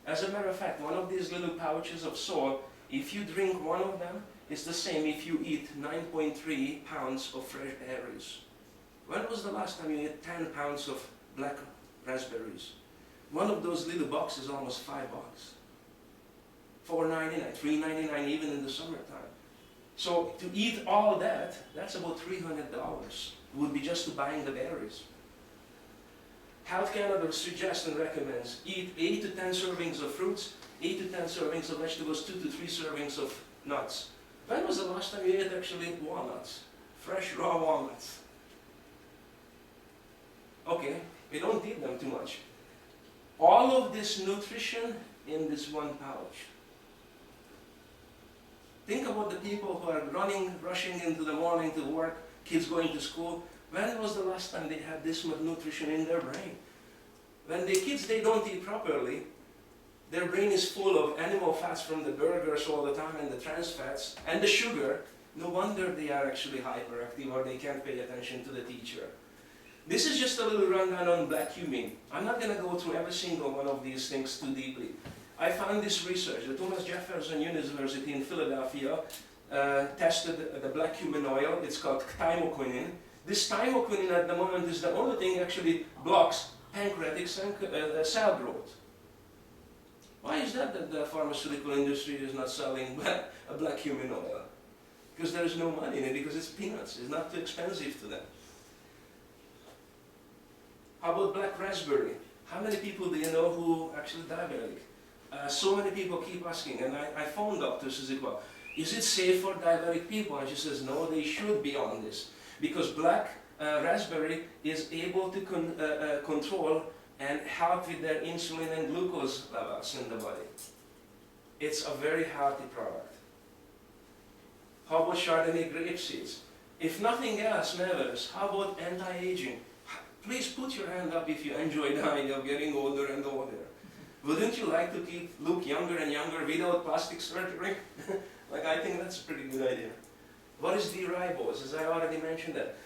A: As a matter of fact, one of these little pouches of salt, if you drink one of them, it's the same if you eat 9.3 pounds of fresh berries. When was the last time you ate 10 pounds of black raspberries? One of those little boxes is almost $5. $4.99, $3.99 even in the summertime. So to eat all that, that's about $300. It would be just to buying the berries. Health Canada suggests and recommends eat 8 to 10 servings of fruits, 8 to 10 servings of vegetables, 2 to 3 servings of nuts. When was the last time you ate actually walnuts? Fresh raw walnuts. Okay, we don't eat them too much. All of this nutrition in this one pouch. Think about the people who are rushing into the morning to work, kids going to school, when was the last time they had this much nutrition in their brain? When the kids, they don't eat properly, their brain is full of animal fats from the burgers all the time and the trans fats and the sugar. No wonder they are actually hyperactive or they can't pay attention to the teacher. This is just a little rundown on black cumin. I'm not going to go through every single one of these things too deeply. I found this research. The Thomas Jefferson University in Philadelphia tested the black cumin oil. It's called thymoquinine. This thymoquinine at the moment is the only thing actually blocks pancreatic cell growth. Why is that the pharmaceutical industry is not selling a black cumin oil? Because there is no money in it, because it's peanuts. It's not too expensive to them. How about black raspberry? How many people do you know who are actually diabetic? So many people keep asking, and I phoned doctors, I said, well, is it safe for diabetic people? And she says, no, they should be on this. Because black raspberry is able to control and help with their insulin and glucose levels in the body. It's a very healthy product. How about Chardonnay grape seeds? If nothing else matters, how about anti-aging? Please put your hand up if you enjoy the idea of getting older and older. Wouldn't you like to look younger and younger without plastic surgery? Like, I think that's a pretty good idea. What is D-ribose? As I already mentioned that.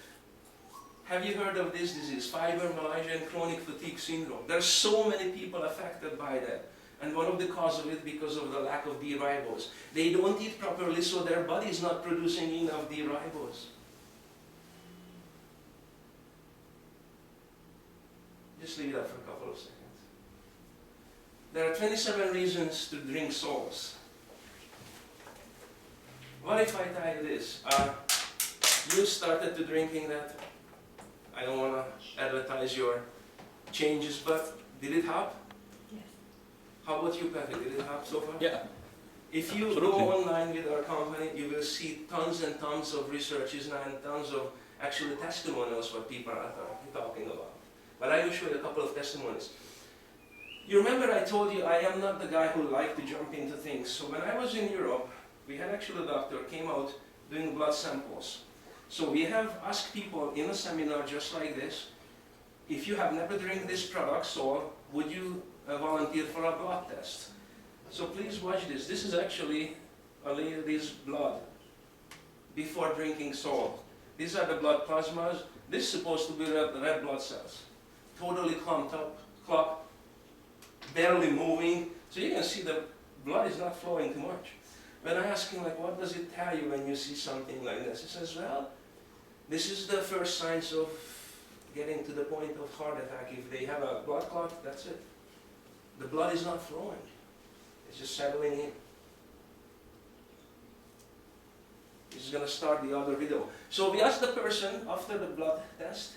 A: Have you heard of this disease? Fibromyalgia and chronic fatigue syndrome. There are so many people affected by that. And one of the causes of it because of the lack of D-ribose. They don't eat properly, so their body is not producing enough D-ribose. Just leave it up for a couple of seconds. There are 27 reasons to drink salts. What if I tell you this? You started to drinking that. I don't want to advertise your changes, but did it help?
E: Yes.
A: How about you, Patrick? Did it help so far?
C: Yeah.
A: If you
C: Absolutely.
A: go online with our company, you will see tons and tons of researches and tons of actually testimonials what people are talking about. But I will show you a couple of testimonies. You remember I told you I am not the guy who liked to jump into things. So when I was in Europe, we had actually a doctor came out doing blood samples. So we have asked people in a seminar just like this, if you have never drank this product, so would you volunteer for a blood test? So please watch this. This is actually a lady's blood before drinking salt. These are the blood plasmas. This is supposed to be red blood cells. Totally clumped up, clogged, barely moving. So you can see the blood is not flowing too much. When I ask him, like, what does it tell you when you see something like this? He says, well, this is the first signs of getting to the point of heart attack. If they have a blood clot, that's it. The blood is not flowing. It's just settling in. This is going to start the other video. So we asked the person after the blood test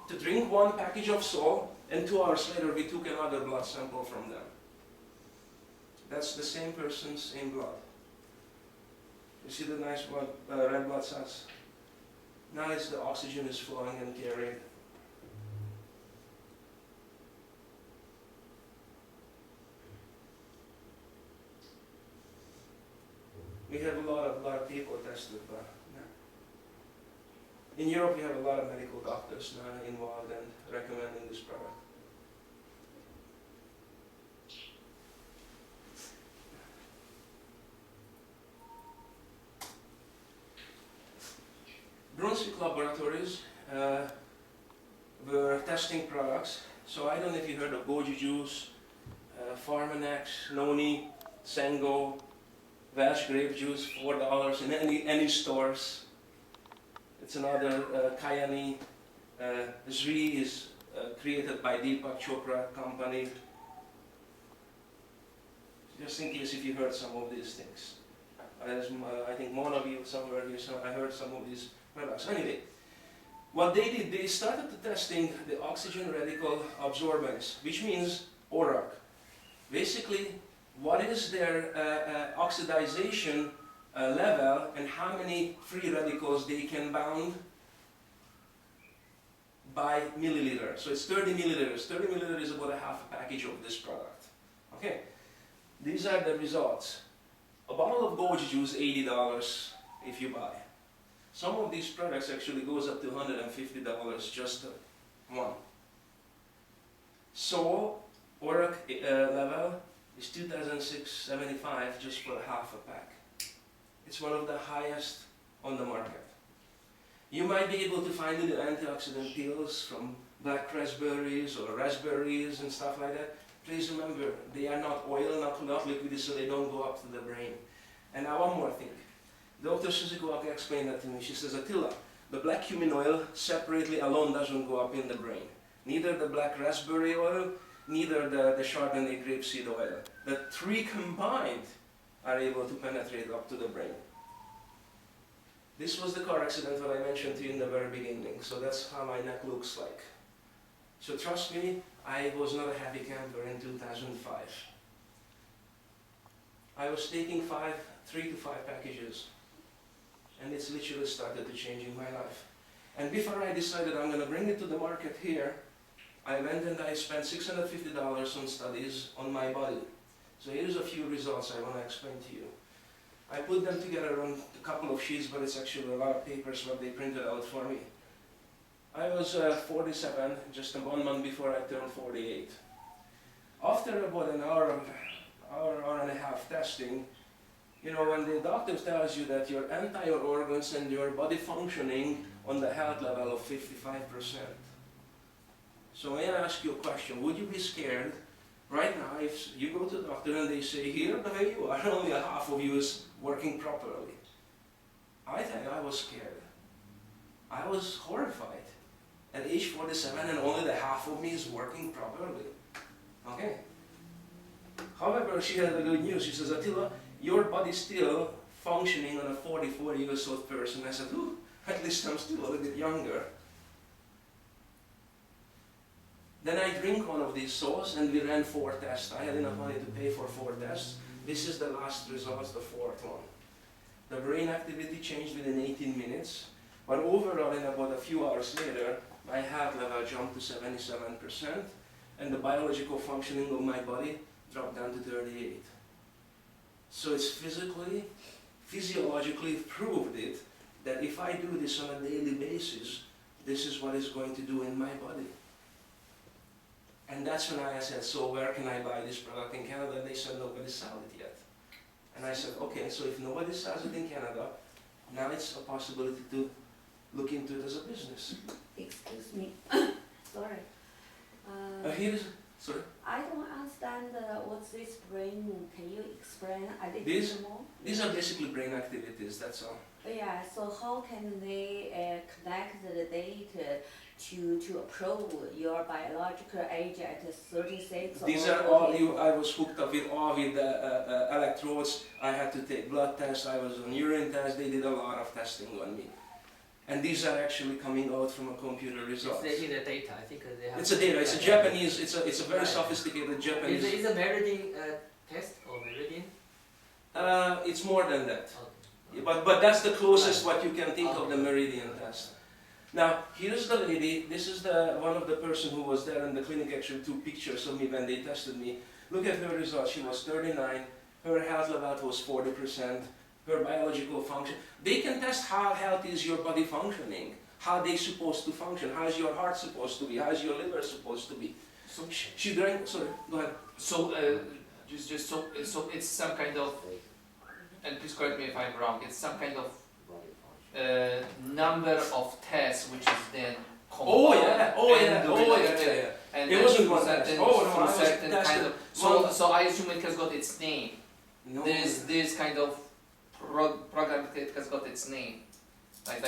A: to drink one package of salt, and 2 hours later we took another blood sample from them. That's the same person's same blood. You see the nice blood, red blood cells? Now it's the oxygen is flowing and carried. We have a lot of people tested, but in Europe we have a lot of medical doctors now involved and recommending this product. Brunswick Laboratories were testing products. So I don't know if you heard of goji juice, Farmanex, Noni, Sengo, Welsh grape juice, $4 in any stores. It's another Kayani. Zri is created by Deepak Chopra company. Just in case if you heard some of these things. I think one of you somewhere here, I heard some of these products. Anyway, what they did, they started testing the oxygen radical absorbance, which means ORAC. Basically, what is their oxidization level and how many free radicals they can bound by milliliter. So it's 30 milliliters. 30 milliliters is about a half a package of this product. Okay, these are the results. A bottle of goji juice, $80 if you buy. Some of these products actually goes up to $150 just one. Salt ORAC level is 2,675 just for half a pack. It's one of the highest on the market. You might be able to find the antioxidant pills from black raspberries or raspberries and stuff like that. Please remember, they are not oil, not liquid, so they don't go up to the brain. And now one more thing. Dr. Suzuki explained that to me. She says, Attila, the black cumin oil separately alone doesn't go up in the brain. Neither the black raspberry oil, neither the Chardonnay grapeseed oil. The three combined are able to penetrate up to the brain. This was the car accident that I mentioned to you in the very beginning, so that's how my neck looks like. So trust me, I was not a happy camper in 2005. I was taking 3 to 5 packages, and it's literally started to changing my life. And before I decided I'm going to bring it to the market here, I went and I spent $650 on studies on my body. So here's a few results I want to explain to you. I put them together on a couple of sheets, but it's actually a lot of papers what they printed out for me. I was 47, just 1 month before I turned 48. After about an hour and a half testing, you know, when the doctor tells you that your entire organs and your body functioning on the health level of 55%. So may I ask you a question? Would you be scared right now if you go to the doctor and they say, here, the way you are, only a half of you is working properly? I think I was scared. I was horrified. At age 47 and only the half of me is working properly. Okay. However, she had the good news. She says, Attila, your body's still functioning on a 44-year-old person. I said, ooh, at least I'm still a little bit younger. Then I drink one of these salts and we ran 4 tests. I had enough money to pay for 4 tests. This is the last results, the 4th one. The brain activity changed within 18 minutes, but overall in about a few hours later, my heart level jumped to 77% and the biological functioning of my body dropped down to 38. So it's physiologically proved it that if I do this on a daily basis, this is what it's going to do in my body. And that's when I said, so where can I buy this product in Canada? And they said, nobody sells it yet. And I said, okay, so if nobody sells it in Canada, now it's a possibility to look into it as a business.
F: Excuse me. Sorry.
A: Sorry?
F: I don't understand what's this brain. Can you explain a little
A: These-
F: bit more?
A: These are basically brain activities, that's all.
F: Yeah, so how can they connect the data to approve your biological age at 36
A: These
F: or
A: are all
F: 40?
A: I was hooked up with all with electrodes. I had to take blood tests, I was on urine tests, they did a lot of testing on me. And these are actually coming out from a computer results.
B: It's in the data. I think they have.
A: It's a data, it's a Japanese, it's a very
B: Right.
A: sophisticated Japanese.
B: Is a meridian test or meridian?
A: It's more than that.
B: Okay.
A: But that's the closest what you can think of
B: Okay.
A: the meridian test. Now, here's the lady, this is one of the person who was there in the clinic, actually took pictures of me when they tested me. Look at her results, she was 39, her health level was 40%, her biological function. They can test how healthy is your body functioning, how they supposed to function, how is your heart supposed to be, how is your liver supposed to be.
C: So,
A: She drank, sorry, go ahead.
C: so so it's some kind of, and please correct me if I'm wrong, it's some kind of number of tests which is then
A: Oh
C: combined
A: yeah,
C: and related,
A: yeah.
C: and
A: It
C: then
A: wasn't
C: through
A: one test.
C: certain,
A: Oh, no,
C: through
A: I was
C: certain kind
A: tested
C: of,
A: one-
C: so I assume it has got its name.
A: No.
C: This kind of program it has got its name. Like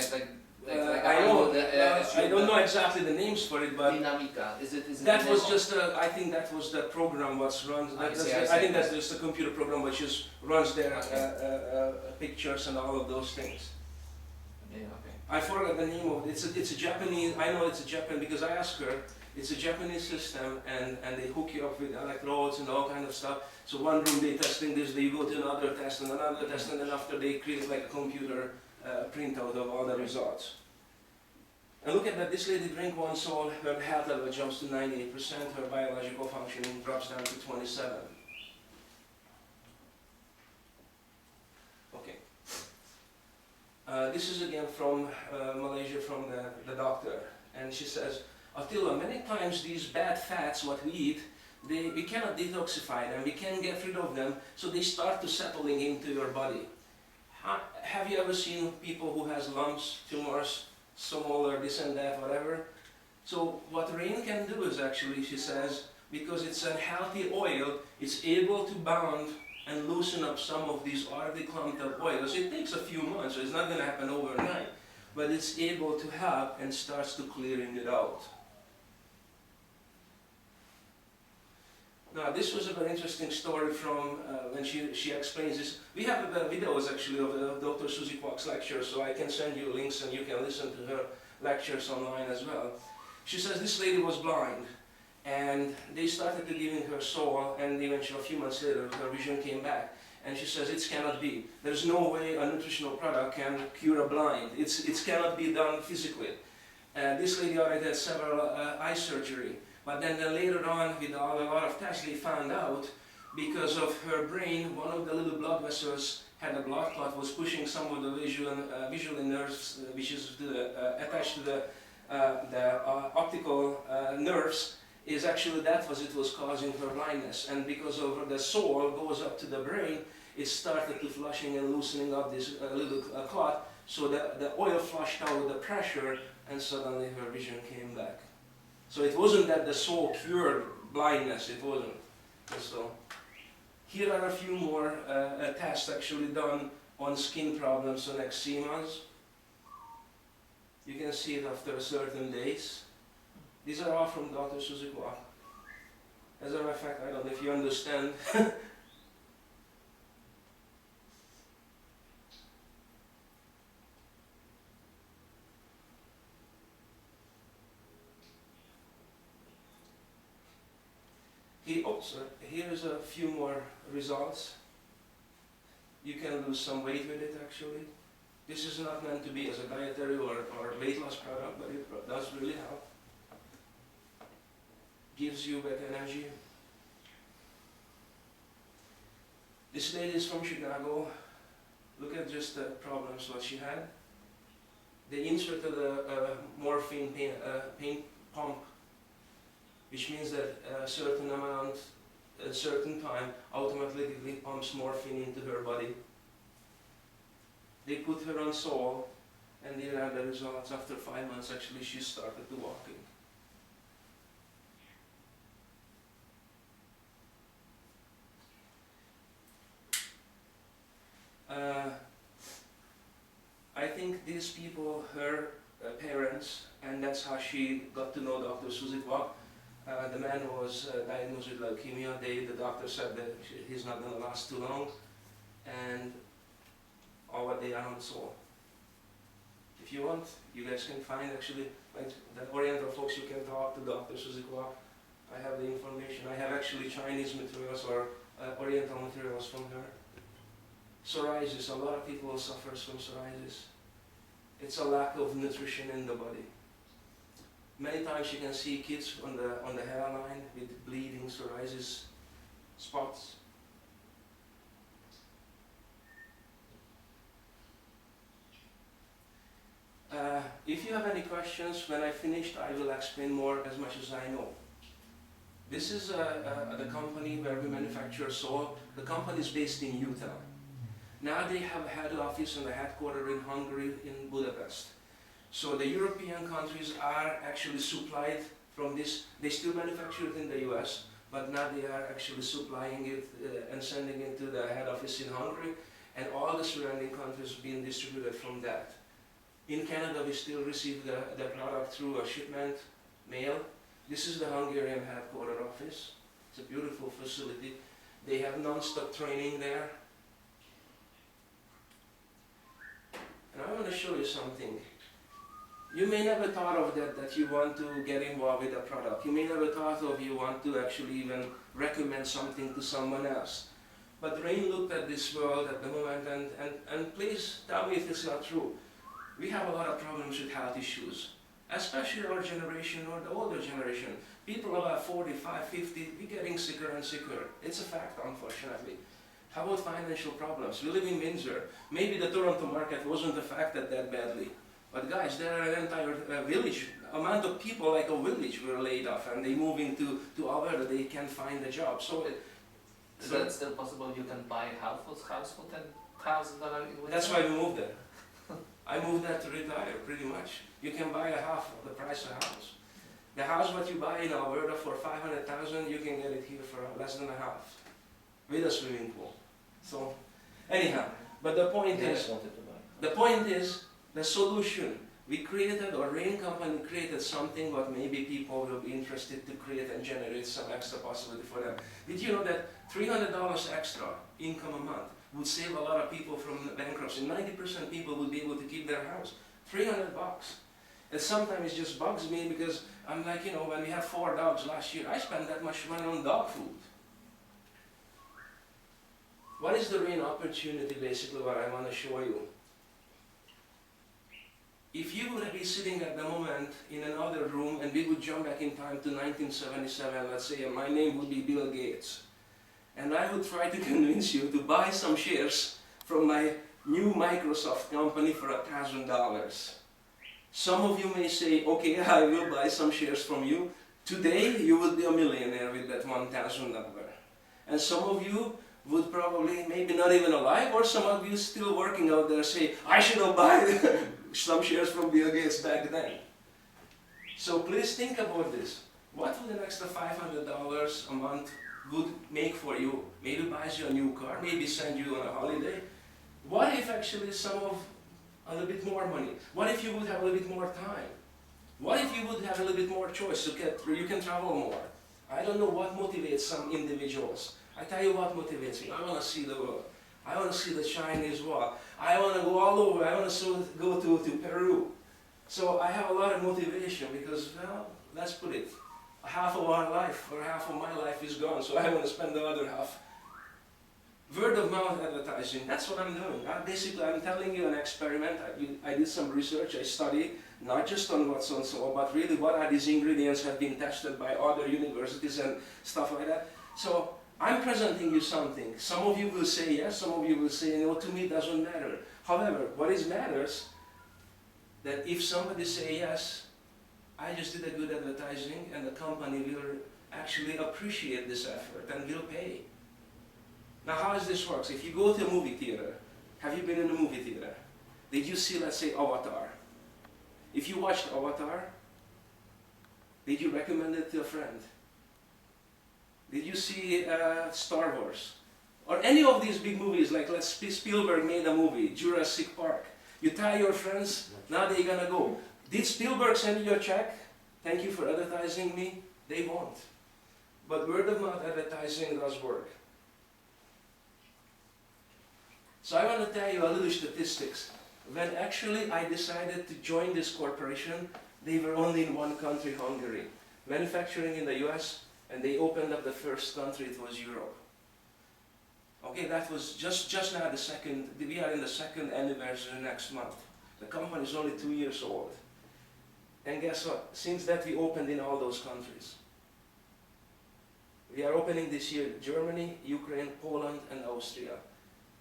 A: I know, I don't know exactly the names for it, but
C: Dynamica. Is it
A: that
C: the
A: was
C: name
A: just, I think that was the program what runs,
C: I see,
A: I think that's just a computer program which just runs their pictures and all of those things.
C: of- Yeah, okay.
A: I forgot the name of it, it's a Japanese, I know it's a Japan because I asked her, it's a Japanese system and they hook you up with electrodes and all kind of stuff. So one room they testing this, they go to another test and another test, and then after they create like a computer printout of all the results. And look at that, this lady drink one salt, her health level jumps to 98%, her biological functioning drops down to 27. Okay. This is again from Malaysia, from the doctor. And she says, Attila, many times these bad fats, what we eat, we cannot detoxify them, we can't get rid of them, so they start to settling into your body. Have you ever seen people who has lumps, tumors, smaller, this and that, whatever? So what rain can do is actually, she says, because it's a healthy oil, it's able to bound and loosen up some of these already clumped up oils. It takes a few months, so it's not going to happen overnight, but it's able to help and starts to clearing it out. Now this was a very interesting story from when she explains this. We have videos actually of Dr. Susie Kwok's lectures, so I can send you links and you can listen to her lectures online as well. She says this lady was blind, and they started to giving her soil, and eventually a few months later her vision came back. And she says it cannot be. There's no way a nutritional product can cure a blind. It cannot be done physically. This lady already had several eye surgery. But then later on, with a lot of tests, they found out because of her brain, one of the little blood vessels had a blood clot, was pushing some of the visual nerves, which is attached to the optical nerves. Is actually that was it was causing her blindness, and because of the soil goes up to the brain, it started to flushing and loosening up this little clot. So the oil flushed out with the pressure, and suddenly her vision came back. So it wasn't that the soul cured blindness, it wasn't. So here are a few more tests actually done on skin problems and eczemas. You can see it after certain days. These are all from Dr. Susie Kwok. As a matter of fact, I don't know if you understand. Here's a few more results. You can lose some weight with it actually. This is not meant to be as a dietary or weight loss product, but it does really help. Gives you better energy. This lady is from Chicago. Look at just the problems what she had. They inserted a morphine pain pump, which means that a certain amount, a certain time, automatically pumps morphine into her body. They put her on Sol, and here are the results. After 5 months, actually, she started to walking. I think these people, her parents, and that's how she got to know Dr. Susie Kwok. The man was diagnosed with leukemia. The doctor said that he's not going to last too long, and all what they are on Sol. If you want, you guys can find actually, like the Oriental folks, you can talk to Dr. Susie Kwok. I have the information. I have actually Chinese materials or Oriental materials from her. Psoriasis, a lot of people suffer from psoriasis. It's a lack of nutrition in the body. Many times you can see kids on the hairline with bleeding psoriasis spots. If you have any questions, when I finished, I will explain more as much as I know. This is the company where we manufacture Sol. The company is based in Utah. Now they have a head office and a headquarters in Hungary, in Budapest. So the European countries are actually supplied from this. They still manufacture it in the US, but now they are actually supplying it and sending it to the head office in Hungary, and all the surrounding countries being distributed from that. In Canada, we still receive the product through a shipment mail. This is the Hungarian headquarters office. It's a beautiful facility. They have non-stop training there. And I want to show you something. You may never thought of that you want to get involved with a product. You may never thought of you want to actually even recommend something to someone else. But Rain looked at this world at the moment, and please tell me if it's not true. We have a lot of problems with health issues, especially our generation or the older generation. People about 45, 50, we're getting sicker and sicker. It's a fact, unfortunately. How about financial problems? We live in Windsor. Maybe the Toronto market wasn't affected that badly. But guys, there are an entire village, amount of people like a village were laid off and they move into Alberta, they can't find a job. So
C: Is that still possible? You can buy a house for $10,000 in Windsor?
A: that's why we moved there. I moved there to retire, pretty much. You can buy a half of the price of a house. The house what you buy in Alberta for $500,000, you can get it here for less than a half, with a swimming pool. So, anyhow, but the point is, the solution. We created, or Rain Company created something what maybe people will be interested to create and generate some extra possibility for them. Did you know that $300 extra income a month would save a lot of people from bankruptcy? 90% people would be able to keep their house. $300. And sometimes it just bugs me because I'm like, you know, when we had 4 dogs last year, I spent that much money on dog food. What is the Rain opportunity, basically, what I want to show you? If you would be sitting at the moment in another room and we would jump back in time to 1977, let's say my name would be Bill Gates, and I would try to convince you to buy some shares from my new Microsoft company for $1,000. Some of you may say, okay, I will buy some shares from you. Today you would be a millionaire with that $1,000. And some of you would probably, maybe not even alive, or some of you still working out there say, I should have bought some shares from Bill Gates back then. So please think about this. What would an extra $500 a month would make for you? Maybe buys you a new car, maybe send you on a holiday. What if actually a little bit more money? What if you would have a little bit more time? What if you would have a little bit more choice to you can travel more? I don't know what motivates some individuals. I tell you what motivates me. I want to see the world. I want to see the Chinese wall. I want to go all over. I want to go to Peru. So I have a lot of motivation because, well, let's put it, half of our life or half of my life is gone, so I want to spend the other half. Word of mouth advertising, that's what I'm doing. Basically, I'm telling you an experiment. I did some research, I studied, not just on what's on soil, but really what are these ingredients have been tested by other universities and stuff like that. So I'm presenting you something. Some of you will say yes, some of you will say no, to me it doesn't matter. However, what is matters, that if somebody say yes, I just did a good advertising and the company will actually appreciate this effort and will pay. Now how does this work? If you go to a movie theater, have you been in a movie theater? Did you see, let's say, Avatar? If you watched Avatar, did you recommend it to a friend? Did you see Star Wars? Or any of these big movies, like Spielberg made a movie, Jurassic Park. You tell your friends, now they're gonna go. Did Spielberg send you a check? Thank you for advertising me. They won't. But word of mouth advertising does work. So I want to tell you a little statistics. When actually I decided to join this corporation, they were only in one country, Hungary. Manufacturing in the US, and they opened up the first country, it was Europe. Okay, that was just now we are in the 2nd anniversary next month. The company is only 2 years old. And guess what? Since that we opened in all those countries. We are opening this year Germany, Ukraine, Poland and Austria.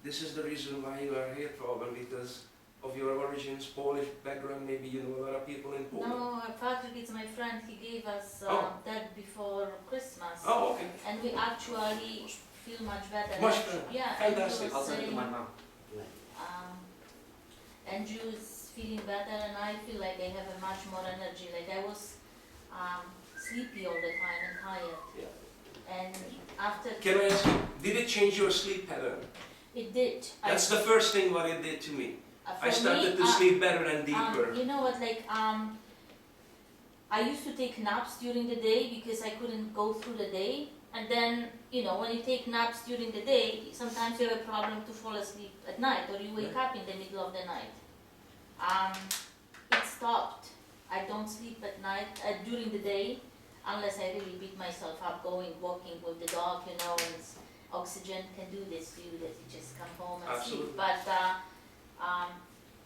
A: This is the reason why you are here probably, because of your origins, Polish background, maybe you know a lot of people in Poland.
D: No, Patrick is my friend. He gave us that before Christmas.
A: Oh, okay.
D: And we actually feel much better.
A: Much better.
D: Yeah,
A: Fantastic.
D: Andrew was saying,
F: my mom.
D: Andrew is feeling better, and I feel like I have a much more energy. Like I was sleepy all the time and tired.
A: Yeah.
D: And after
A: Can I ask you, did it change your sleep pattern?
D: it did.
A: That's the first thing what it did to me.
D: For
A: I started
D: me,
A: to sleep better and deeper.
D: You know what, like, I used to take naps during the day because I couldn't go through the day. And then, you know, when you take naps during the day, sometimes you have a problem to fall asleep at night, or you wake up in the middle of the night. It stopped. I don't sleep at night, during the day, unless I really beat myself up going walking with the dog, you know, and oxygen can do this to you, that you just come home and
A: Absolutely.
D: sleep. But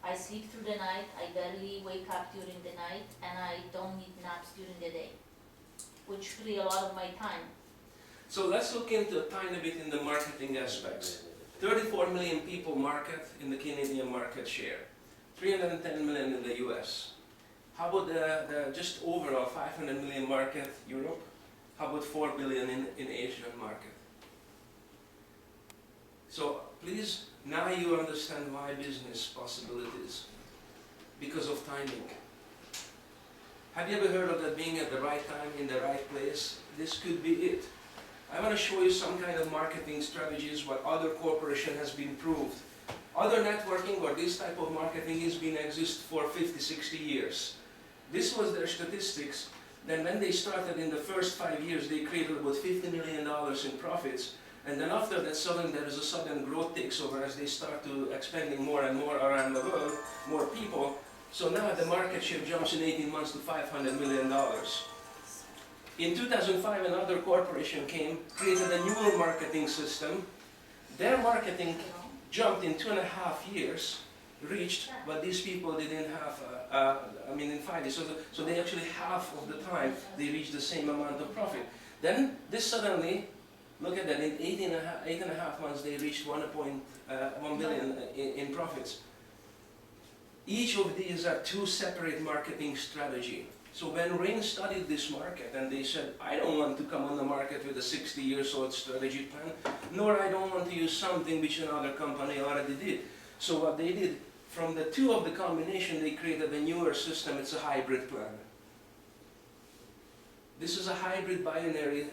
D: I sleep through the night, I barely wake up during the night, and I don't need naps during the day, which free a lot of my time.
A: So let's look into a tiny bit in the marketing aspects. 34 million people market in the Canadian market share, 310 million in the US. How about the just overall 500 million market, Europe? How about 4 billion in Asian market? So please, now you understand why business possibilities, because of timing. Have you ever heard of that being at the right time, in the right place? This could be it. I want to show you some kind of marketing strategies, what other corporation has been proved. Other networking or this type of marketing has been exist for 50, 60 years. This was their statistics. Then when they started in the first 5 years, they created about $50 million in profits. And then after that, suddenly there is a sudden growth takes over as they start to expanding more and more around the world, more people. So now the market share jumps in 18 months to $500 million. In 2005, another corporation came, created a newer marketing system. Their marketing jumped in 2.5 years, reached, but these people didn't have, in 5 years. So they actually half of the time, they reached the same amount of profit. Then this suddenly, look at that, in 8.5 months, they reached 1 billion in profits. Each of these are two separate marketing strategies. So when Rain studied this market and they said, I don't want to come on the market with a 60 years old strategy plan, nor I don't want to use something which another company already did. So what they did, from the two of the combination, they created a newer system. It's a hybrid plan. This is a hybrid binary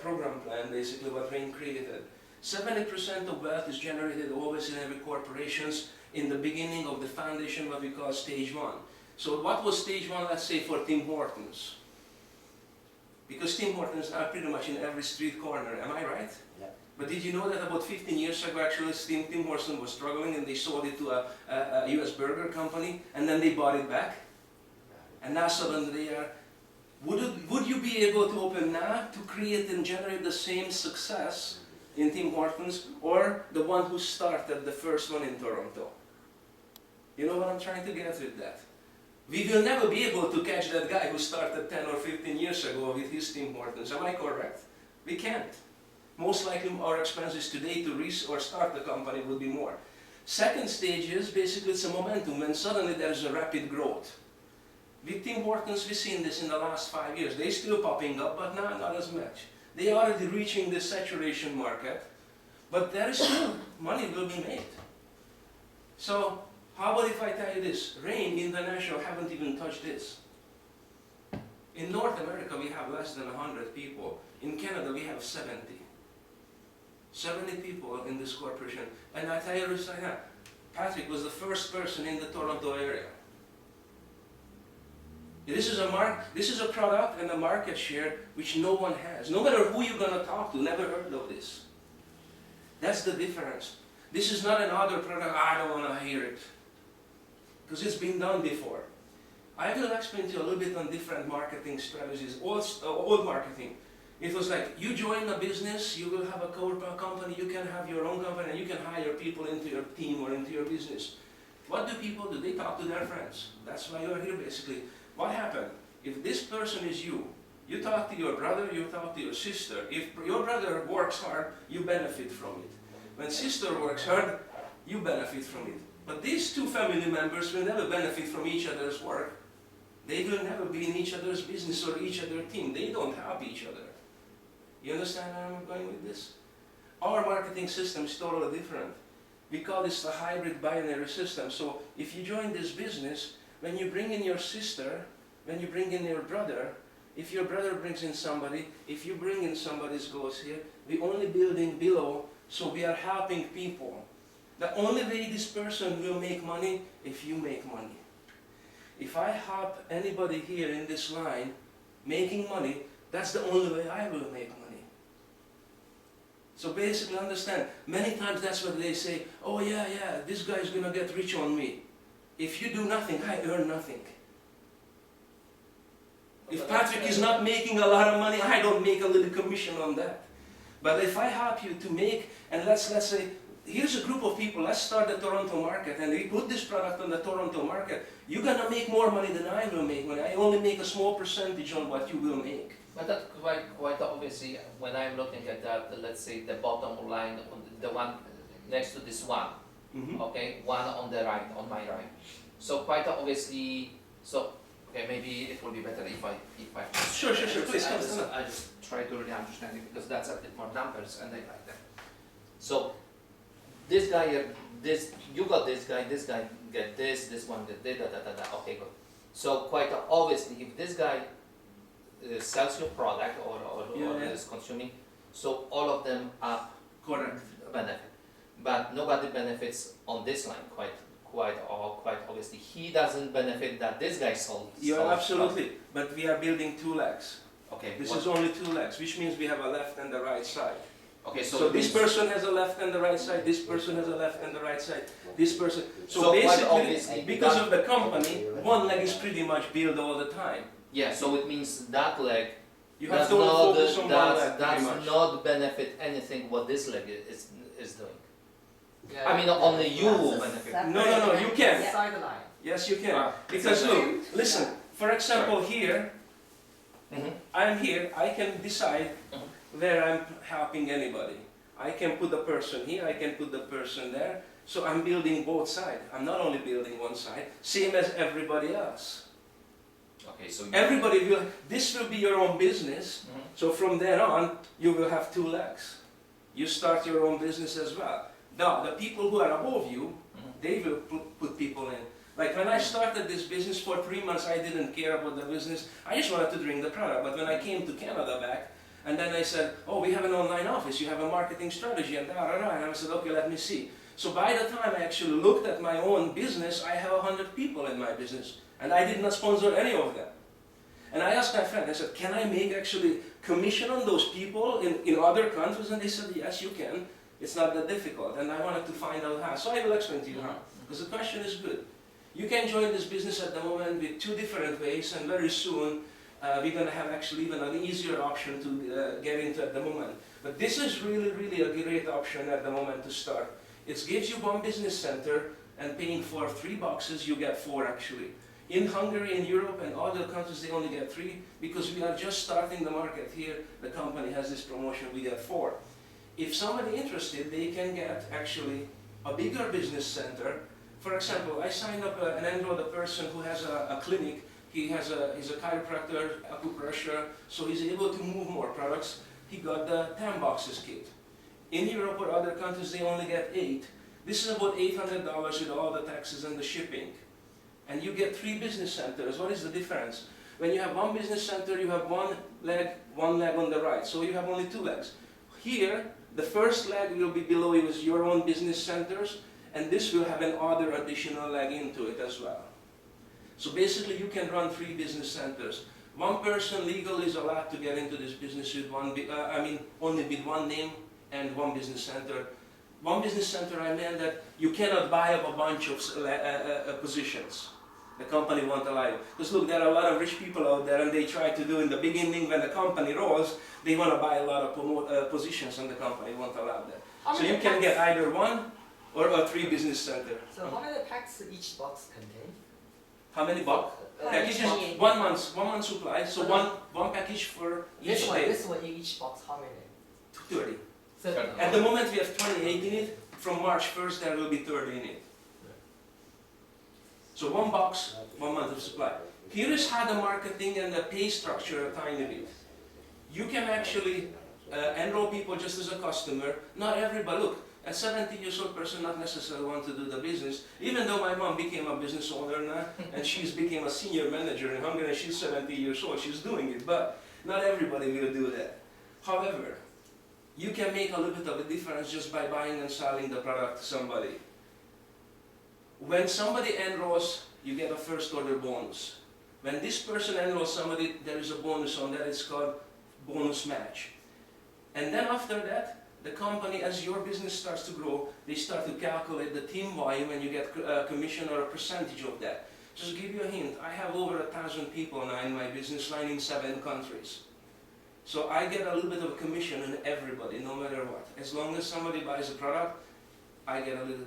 A: program plan, basically what Rain created. 70% of wealth is generated always in every corporations in the beginning of the foundation, what we call stage 1. So what was stage 1, let's say, for Tim Hortons? Because Tim Hortons are pretty much in every street corner, am I right?
G: Yeah.
A: But did you know that about 15 years ago, actually, Tim Hortons was struggling and they sold it to a US burger company, and then they bought it back? And now suddenly they are... Would you be able to open now to create and generate the same success in Tim Hortons, or the one who started the first one in Toronto? You know what I'm trying to get with that? We will never be able to catch that guy who started 10 or 15 years ago with his Tim Hortons. Am I correct? We can't. Most likely our expenses today to start the company will be more. Second stage is basically it's a momentum when suddenly there's a rapid growth. With Tim Hortons, we've seen this in the last 5 years. They're still popping up, but not as much. They are already reaching the saturation market, but there is still money will be made. So, how about if I tell you this? Rain International haven't even touched this. In North America, we have less than 100 people. In Canada, we have 70. 70 people in this corporation. And I tell you this right now, Patrick was the first person in the Toronto area. This is a product and a market share which no one has. No matter who you're going to talk to, never heard of this. That's the difference. This is not another product, I don't want to hear it. Because it's been done before. I will explain to you a little bit on different marketing strategies, old marketing. It was like, you join a business, you will have a company, you can have your own company, and you can hire people into your team or into your business. What do people do? They talk to their friends. That's why you're here basically. What happened? If this person is you talk to your brother, you talk to your sister. If your brother works hard, you benefit from it. When sister works hard, you benefit from it. But these two family members will never benefit from each other's work. They will never be in each other's business or each other's team. They don't help each other. You understand where I'm going with this? Our marketing system is totally different. We call this the hybrid binary system. So if you join this business, when you bring in your sister, when you bring in your brother, if your brother brings in somebody, if you bring in somebody's goes here, we only building below, so we are helping people. The only way this person will make money, if you make money. If I help anybody here in this line making money, that's the only way I will make money. So basically understand, many times that's what they say, oh yeah, this guy is gonna get rich on me. If you do nothing, I earn nothing. If Patrick is not making a lot of money, I don't make a little commission on that. But if I help you to make, and let's say, here's a group of people, let's start the Toronto market, and we put this product on the Toronto market, you're gonna make more money than I will make money. I only make a small percentage on what you will make.
C: But that's quite obviously, when I'm looking at that, let's say the bottom line, the one next to this one.
A: Mhm.
C: Okay, one on the right, on my right. So quite obviously, so okay, maybe it will be better if I
A: Sure, please,
C: I
A: come,
C: just,
A: stand up.
C: I just try to really understand it because that's a bit more numbers and I like that. So this guy here, you got this guy get this one get this, okay, good. So quite obviously, if this guy sells your product or
A: Yeah.
C: is consuming, so all of them are
A: Correct.
C: benefit, but nobody benefits on this line. Quite obviously, he doesn't benefit that this guy sold.
A: You're
C: sold
A: absolutely, but we are building two legs.
C: product. Okay.
A: This
C: what-
A: is only two legs, which means we have a left and a right side.
C: okay.
A: So
C: So
A: this
C: means-
A: person has a left and the right side, this person has a left and the right side, this person. So
C: So quite
A: basically,
C: obviously
A: because
C: that-
A: of the company, one leg is pretty much built all the time.
C: Yeah. So it means that leg
A: You have
C: does
A: to
C: not
A: focus on one leg pretty
C: does
A: much.
C: not benefit anything what this leg is doing.
B: Yeah,
C: I mean, only you
F: That's
C: will
F: a
C: benefit.
F: separate
A: No, you can.
B: Sideline.
A: Yes, you can.
C: Ah,
A: Because
C: okay.
A: look, listen, for example here,
C: Mhm.
A: I'm here, I can decide
C: Mhm.
A: where I'm helping anybody. I can put the person here, I can put the person there, so I'm building both sides. I'm not only building one side, same as everybody else.
C: Okay. So
A: Everybody will, this will be your own business,
C: Mhm.
A: so from then on, you will have two legs. You start your own business as well. Now, the people who are above you,
C: Mhm.
A: they will put people in. Like when I started this business for 3 months, I didn't care about the business. I just wanted to drink the product. But when I came to Canada back, and then I said, oh, we have an online office, you have a marketing strategy, and and I said, okay, let me see. So by the time I actually looked at my own business, I have 100 people in my business, and I did not sponsor any of them. And I asked my friend, I said, can I make actually commission on those people in other countries? And they said, yes, you can. It's not that difficult. And I wanted to find out how. So I will explain to you how. Because the question is good. You can join this business at the moment with two different ways, and very soon we're going to have actually even an easier option to get into at the moment. But this is really a great option at the moment to start. It gives you one business center, and paying for 3 boxes, you get 4 actually. In Hungary, in Europe, and other countries, they only get 3 because we are just starting the market here. The company has this promotion, we get 4. If somebody interested, they can get actually a bigger business center. For example, I signed up and enrolled a person who has a clinic. He's a chiropractor, acupressure, so he's able to move more products. He got the 10 boxes kit. In Europe or other countries, they only get 8. This is about $800 with all the taxes and the shipping. And you get 3 business centers. What is the difference? When you have one business center, you have one leg on the right, so you have only 2 legs. Here, the first leg will be below you is your own business centers, and this will have another additional leg into it as well. So basically you can run 3 business centers. One person legally is allowed to get into this business with only with one name and one business center. One business center, I meant that you cannot buy up a bunch of positions. The company won't allow you. Because look, there are a lot of rich people out there, and they try to do in the beginning when the company rolls, they want to buy a lot of positions, and the company won't allow that. So you can get either 1 or a 3 business center.
B: So how many packs each box contain?
A: How many box? Packages? 1 month supply. So one package for each day.
B: This one in each box, how many?
A: 30.
B: 30.
A: At the moment we have 28 in it. From March 1st there will be 30 in it. So 1 box, 1 month of supply. Here is how the marketing and the pay structure a tiny bit. You can actually enroll people just as a customer. Not everybody, look, a 70 years old person not necessarily want to do the business. Even though my mom became a business owner now, and she's became a senior manager in Hungary, and she's 70 years old, she's doing it, but not everybody will do that. However, you can make a little bit of a difference just by buying and selling the product to somebody. When somebody enrolls, you get a first order bonus. When this person enrolls somebody, there is a bonus on that, it's called bonus match. And then after that, the company, as your business starts to grow, they start to calculate the team volume and you get a commission or a percentage of that. Just to give you a hint, I have over 1,000 people now in my business line in 7 countries. So I get a little bit of a commission on everybody, no matter what. As long as somebody buys a product, I get a little.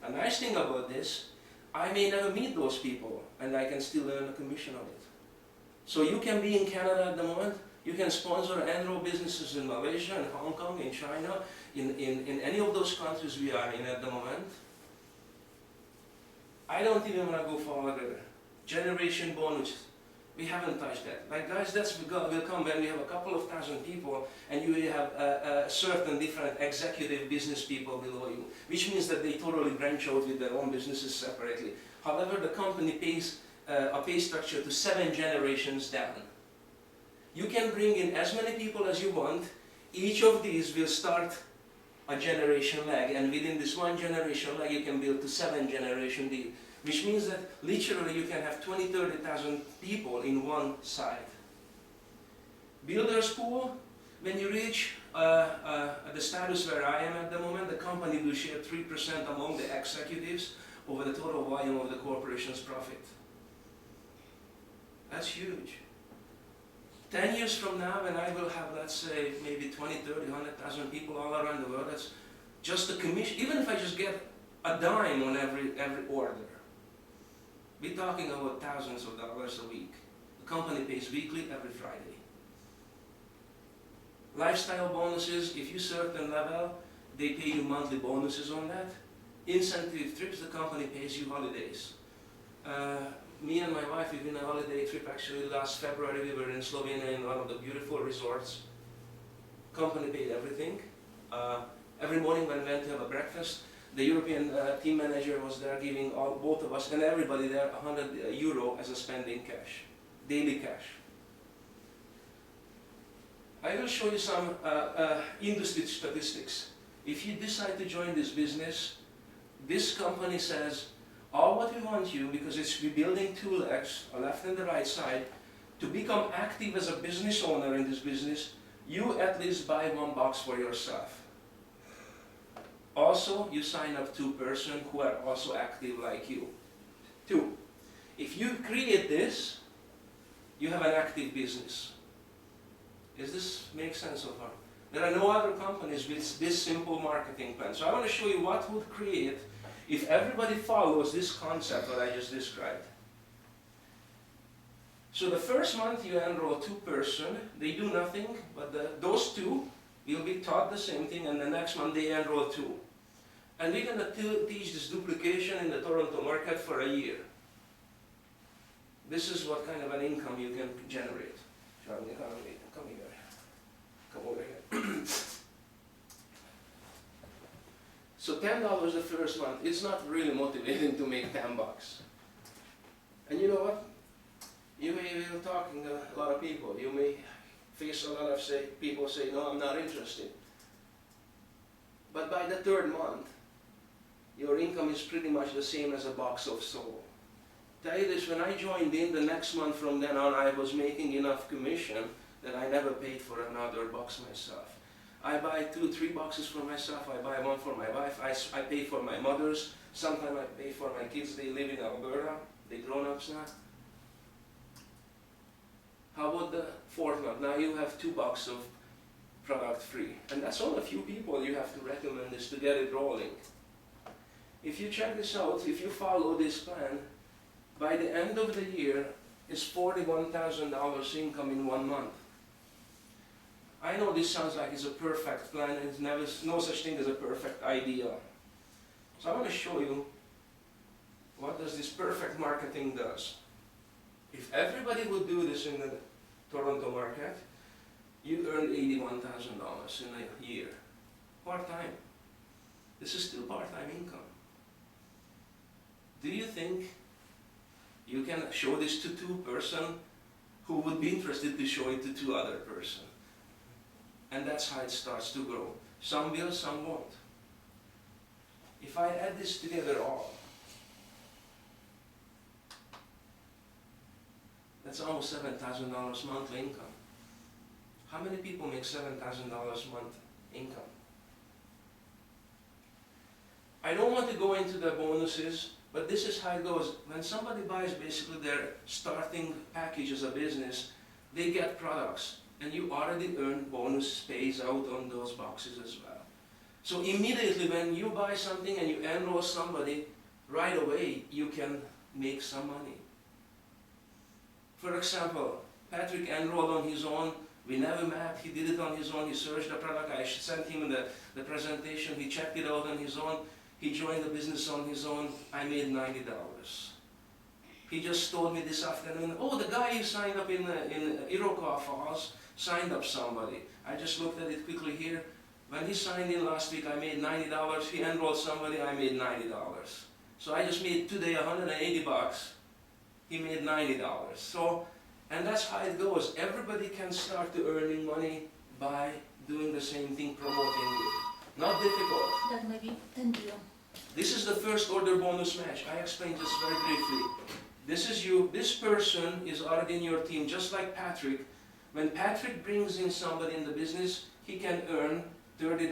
A: A nice thing about this, I may never meet those people and I can still earn a commission on it. So you can be in Canada at the moment, you can sponsor and enroll businesses in Malaysia, in Hong Kong, in China, in any of those countries we are in at the moment. I don't even want to go further. Generation bonus, we haven't touched that. Like guys, will come when we have a couple of thousand people and you have certain different executive business people below you, which means that they totally branch out with their own businesses separately. However, the company pays a pay structure to 7 generations down. You can bring in as many people as you want. Each of these will start a generation lag, and within this 1 generation lag you can build to 7 generation deal, which means that literally you can have 20-30,000 people in one site. Builders pool, when you reach the status where I am at the moment, the company will share 3% among the executives over the total volume of the corporation's profit. That's huge. 10 years from now, when I will have, let's say, maybe 20, 30, 100,000 people all around the world, that's just a commission. Even if I just get a dime on every order, we're talking about thousands of dollars a week. The company pays weekly, every Friday. Lifestyle bonuses, if you certain level, they pay you monthly bonuses on that. Incentive trips, the company pays you holidays. Me and my wife, we've been on a holiday trip actually last February. We were in Slovenia in one of the beautiful resorts. Company paid everything. Every morning when we went to have a breakfast, the European team manager was there giving both of us and everybody there €100 as a spending cash, daily cash. I will show you some industry statistics. If you decide to join this business, this company says, what we want you, because we're building 2 legs, a left and the right side, to become active as a business owner in this business, you at least buy 1 box for yourself. Also, you sign up 2 persons who are also active like you. 2, if you create this, you have an active business. Does this make sense so far? There are no other companies with this simple marketing plan. So I want to show you what would create if everybody follows this concept that I just described. So the first month you enroll 2 persons, they do nothing, but those 2 will be taught the same thing, and the next month they enroll 2. And we're going to teach this duplication in the Toronto market for a year. This is what kind of an income you can generate. Charlie, come here. Come over here. So $10 the first month, it's not really motivating to make $10. And you know what? You may be talking to a lot of people. You may face a lot of people say, no, I'm not interested. But by the 3rd month, your income is pretty much the same as a box of soul. Tell you this, when I joined in, the next month from then on, I was making enough commission that I never paid for another box myself. I buy 2, 3 boxes for myself, I buy 1 for my wife, I pay for my mothers, sometimes I pay for my kids, they live in Alberta, they're grown-ups now. How about the 4th month? Now you have 2 boxes of product free. And that's only a few people you have to recommend this to get it rolling. If you check this out, if you follow this plan, by the end of the year, it's $41,000 income in 1 month. I know this sounds like it's a perfect plan, and there's no such thing as a perfect idea. So I want to show you what does this perfect marketing does. If everybody would do this in the Toronto market, you earn $81,000 in a year. Part-time. This is still part-time income. Do you think you can show this to 2 persons who would be interested to show it to 2 other persons? And that's how it starts to grow. Some will, some won't. If I add this together all, that's almost $7,000 monthly income. How many people make $7,000 month income? I don't want to go into the bonuses, but this is how it goes. When somebody buys basically their starting package as a business, they get products. And you already earn bonus pays out on those boxes as well. So immediately when you buy something and you enroll somebody, right away you can make some money. For example, Patrick enrolled on his own We never met. He did it on his own. He searched the product. I sent him the presentation. He checked it out on his own. He joined the business on his own. I made $90. He just told me this afternoon, oh, the guy who signed up in Iroquois Falls signed up somebody. I just looked at it quickly here. When he signed in last week, I made $90. He enrolled somebody, I made $90. So I just made today $180. He made $90. So, and that's how it goes. Everybody can start to earning money by doing the same thing, promoting it. Not difficult.
D: That may be 10 deal.
A: This is the first order bonus match. I explained this very briefly. This is you. This person is already in your team, just like Patrick. When Patrick brings in somebody in the business, he can earn $30.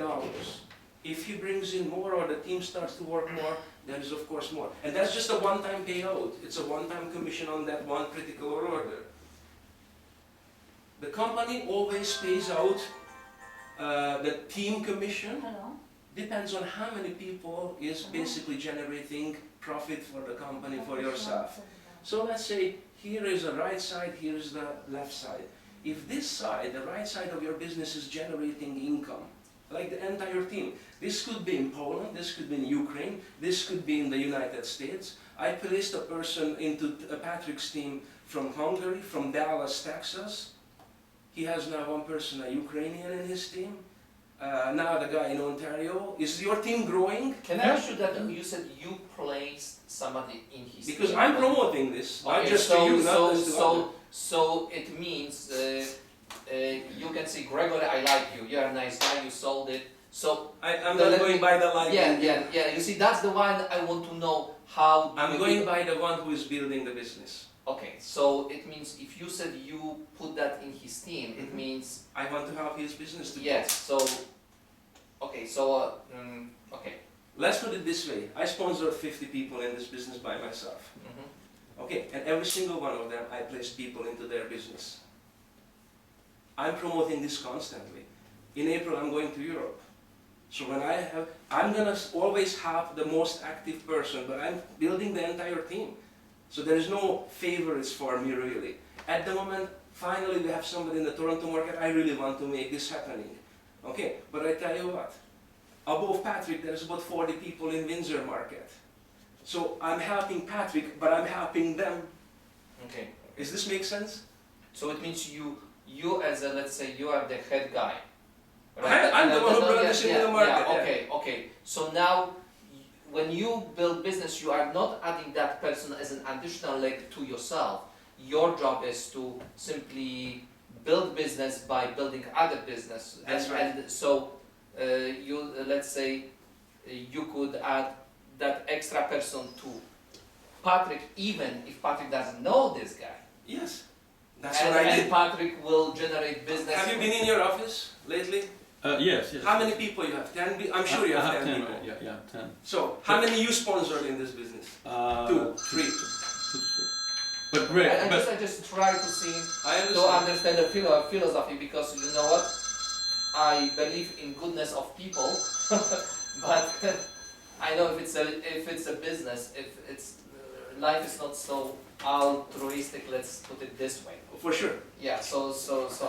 A: If he brings in more or the team starts to work more, there is of course more. And that's just a one-time payout. It's a one-time commission on that one particular order. The company always pays out the team commission.
D: Hello?
A: Depends on how many people is basically generating profit for the company, for your staff. So let's say here is the right side, here is the left side. If this side, the right side of your business is generating income, like the entire team, this could be in Poland, this could be in Ukraine, this could be in the United States. I placed a person into Patrick's team from Hungary, from Dallas, Texas. He has now one person, a Ukrainian in his team. Now the guy in Ontario. Is your team growing?
C: Can I ask you that you said you placed somebody in his
A: Because
C: team?
A: I'm promoting this, not
C: Okay,
A: just to you, not just to others.
C: so it means you can say, Gregory, I like you. You're a nice guy. You sold it. So
A: I'm not going by the liking.
C: yeah. You see, that's the one I want to know how.
A: I'm going by the one who is building the business.
C: Okay, so it means if you said you put that in his team, it
A: Mhm.
C: means
A: I want to help his business to grow.
C: yes. So okay, okay.
A: Let's put it this way. I sponsored 50 people in this business by myself.
C: Mhm.
A: Okay, and every single one of them, I placed people into their business. I'm promoting this constantly. In April, I'm going to Europe. So when I'm gonna always have the most active person, but I'm building the entire team. So there is no favorites for me really. At the moment, finally we have somebody in the Toronto market, I really want to make this happening. Okay, but I tell you what, above Patrick there's about 40 people in Windsor market. So I'm helping Patrick, but I'm helping them.
C: Okay.
A: Does this make sense?
C: So it means you as a, let's say you are the head guy.
A: I'm the one who brought this into the market.
C: Yeah, okay. So now, when you build business, you are not adding that person as an additional leg to yourself. Your job is to simply build business by building other business.
A: That's right.
C: And so, let's say, you could add that extra person to Patrick, even if Patrick doesn't know this guy.
A: Yes, that's what I did.
C: And Patrick will generate business.
A: Have you been in your office lately?
G: Yes.
A: How many people you have? 10? I'm sure you have 10
G: 10
A: people.
G: right? Yeah, 10.
A: So, how many you sponsored in this business? 2, 3.
G: But great.
C: I just try to see,
A: I
C: to understand the philosophy, because you know what? I believe in goodness of people, but I know if it's a business, if it's life is not so altruistic. Let's put it this way.
A: For sure.
C: Yeah. So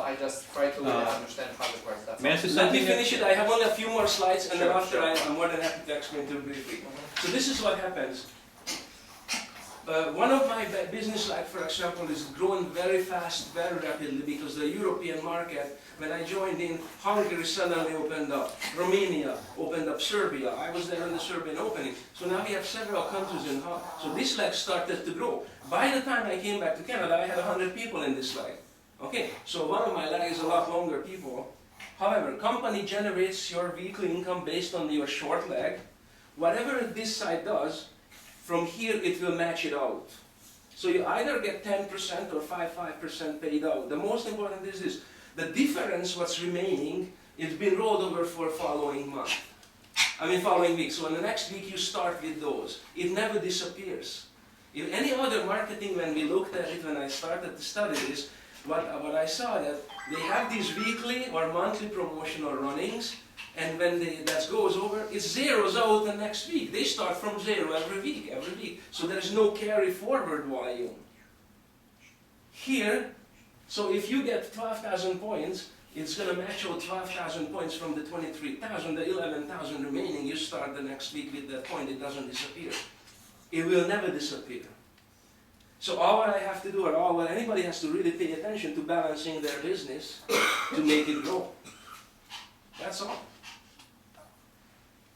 C: I just try to understand how it works. That's
G: May I
C: all.
G: say
A: Let me
G: something?
A: finish it. I have only a few more slides, and then
C: Sure,
A: after
C: sure.
A: I'm more than happy to explain to you briefly.
C: Mhm.
A: So this is what happens. One of my business, like for example, is growing very fast, very rapidly, because the European market, when I joined in, Hungary suddenly opened up, Romania opened up, Serbia. I was there in the Serbian opening. So now we have several countries in Hungary. So this leg started to grow. By the time I came back to Canada, I had 100 people in this leg. Okay, so one of my legs is a lot longer people. However, company generates your weekly income based on your short leg. Whatever this side does, from here it will match it out. So you either get 10% or 5% paid out. The most important is this. The difference, what's remaining, is been rolled over for following month. Following week. So in the next week you start with those. It never disappears. In any other marketing, when we looked at it, when I started to study this, what I saw that they have these weekly or monthly promotional runnings, and when that goes over, it zeroes out the next week. They start from zero every week. So there is no carry forward volume. Here, So if you get 12,000 points, it's going to match out 12,000 points from the 23,000, the 11,000 remaining. You start the next week with that point, it doesn't disappear. It will never disappear. So all what I have to do, or all what anybody has to really pay attention to balancing their business to make it grow. That's all.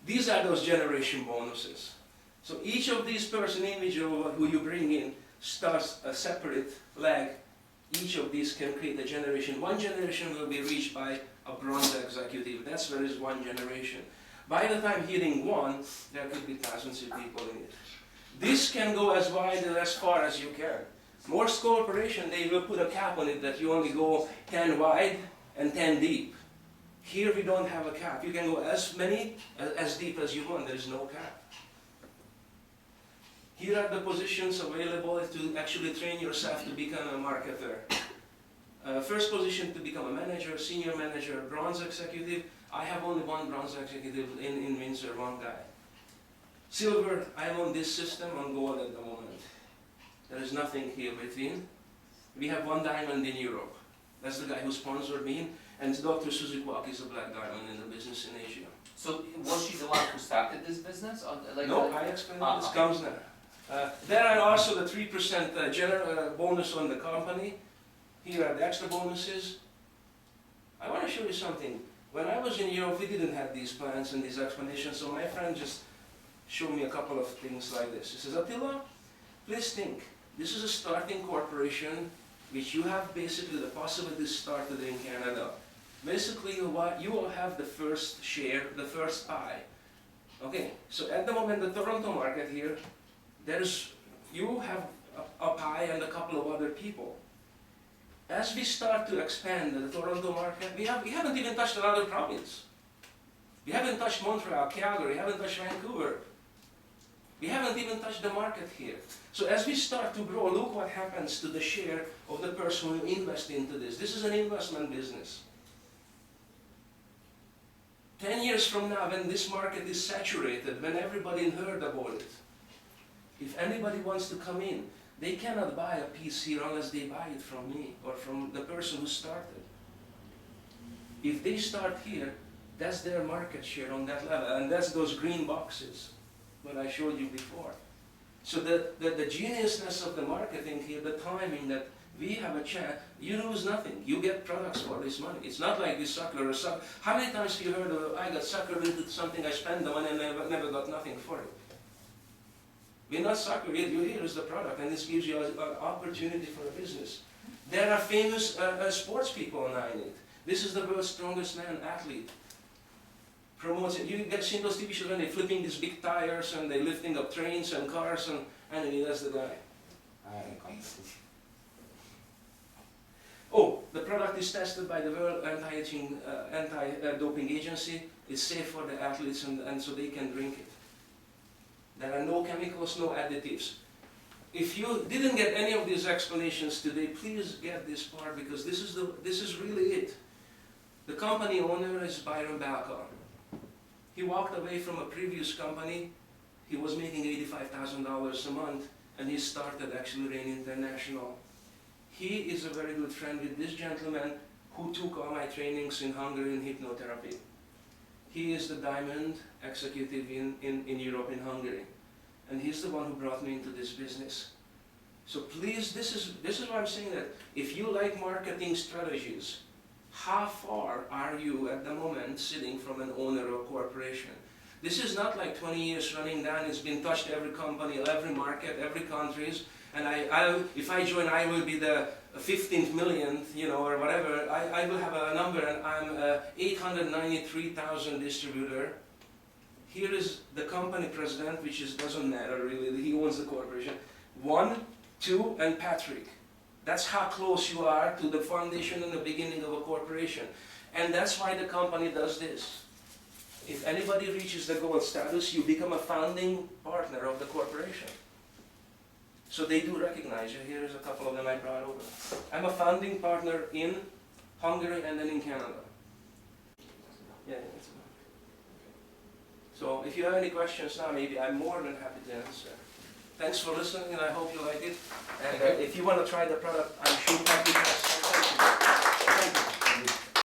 A: These are those generation bonuses. So each of these person individual who you bring in starts a separate leg. Each of these can create a generation. One generation will be reached by a bronze executive. That's where is one generation. By the time hitting one, there could be thousands of people in it. This can go as wide and as far as you can. Most corporations, they will put a cap on it that you only go 10 wide and 10 deep. Here we don't have a cap. You can go as many, as deep as you want. There is no cap. Here are the positions available to actually train yourself to become a marketer. First position to become a manager, senior manager, bronze executive. I have only one bronze executive in Windsor, one guy. Silver, I am on this system, on gold at the moment. There is nothing here between. We have one diamond in Europe. That's the guy who sponsored me, and Dr. Suzuki is a black diamond in the business in Asia.
C: So was she the one who started this business? Or like
A: No, I explained this comes now. There are also the 3% bonus on the company. Here are the extra bonuses. I want to show you something. When I was in Europe, we didn't have these plans and these explanations, so my friend just showed me a couple of things like this. He says, Attila, please think, this is a starting corporation which you have basically the possibility to start today in Canada. Basically, you will have the first share, the first pie. Okay, so at the moment, the Toronto market here, you have a pie and a couple of other people. As we start to expand the Toronto market, we haven't even touched another province. We haven't touched Montreal, Calgary, we haven't touched Vancouver. We haven't even touched the market here. So as we start to grow, look what happens to the share of the person who invests into this. This is an investment business. 10 years from now, when this market is saturated, when everybody heard about it, if anybody wants to come in, they cannot buy a piece here unless they buy it from me or from the person who started. If they start here, that's their market share on that level, and that's those green boxes that I showed you before. So the geniusness of the marketing here, the timing that we have a chance, you lose nothing. You get products for this money. It's not like this sucker or sucker. How many times have you heard of, I got suckered into something, I spent the money and never got nothing for it? We're not suckered, here is the product, and this gives you an opportunity for a business. There are famous sports people now in it. This is the world's strongest man, athlete. Promotes it. You get seen those TV shows when they're flipping these big tires and they're lifting up trains and cars, and that's the guy. Oh, the product is tested by the World Anti-Doping Agency. It's safe for the athletes, and so they can drink it. There are no chemicals, no additives. If you didn't get any of these explanations today, please get this part, because this is really it. The company owner is Byron Balcon. He walked away from a previous company. He was making $85,000 a month, and he started actually Rain International. He is a very good friend with this gentleman who took all my trainings in Hungary in hypnotherapy. He is the diamond executive in Europe, in Hungary. And he's the one who brought me into this business. So please, this is why I'm saying that if you like marketing strategies, how far are you at the moment sitting from an owner or corporation? This is not like 20 years running down. It's been touched every company, every market, every countries. And if I join, I will be the 15th millionth, or whatever. I will have a number, and I'm 893,000 distributor. Here is the company president, which doesn't matter really. He owns the corporation. 1, 2, and Patrick. That's how close you are to the foundation and the beginning of a corporation. And that's why the company does this. If anybody reaches the gold status, you become a founding partner of the corporation. So they do recognize you. Here's a couple of them I brought over. I'm a founding partner in Hungary and then in Canada. Yeah, that's good. So if you have any questions now, maybe I'm more than happy to answer. Thanks for listening, and I hope you like it. And if you want to try the product, I'm sure Patrick has. exciting.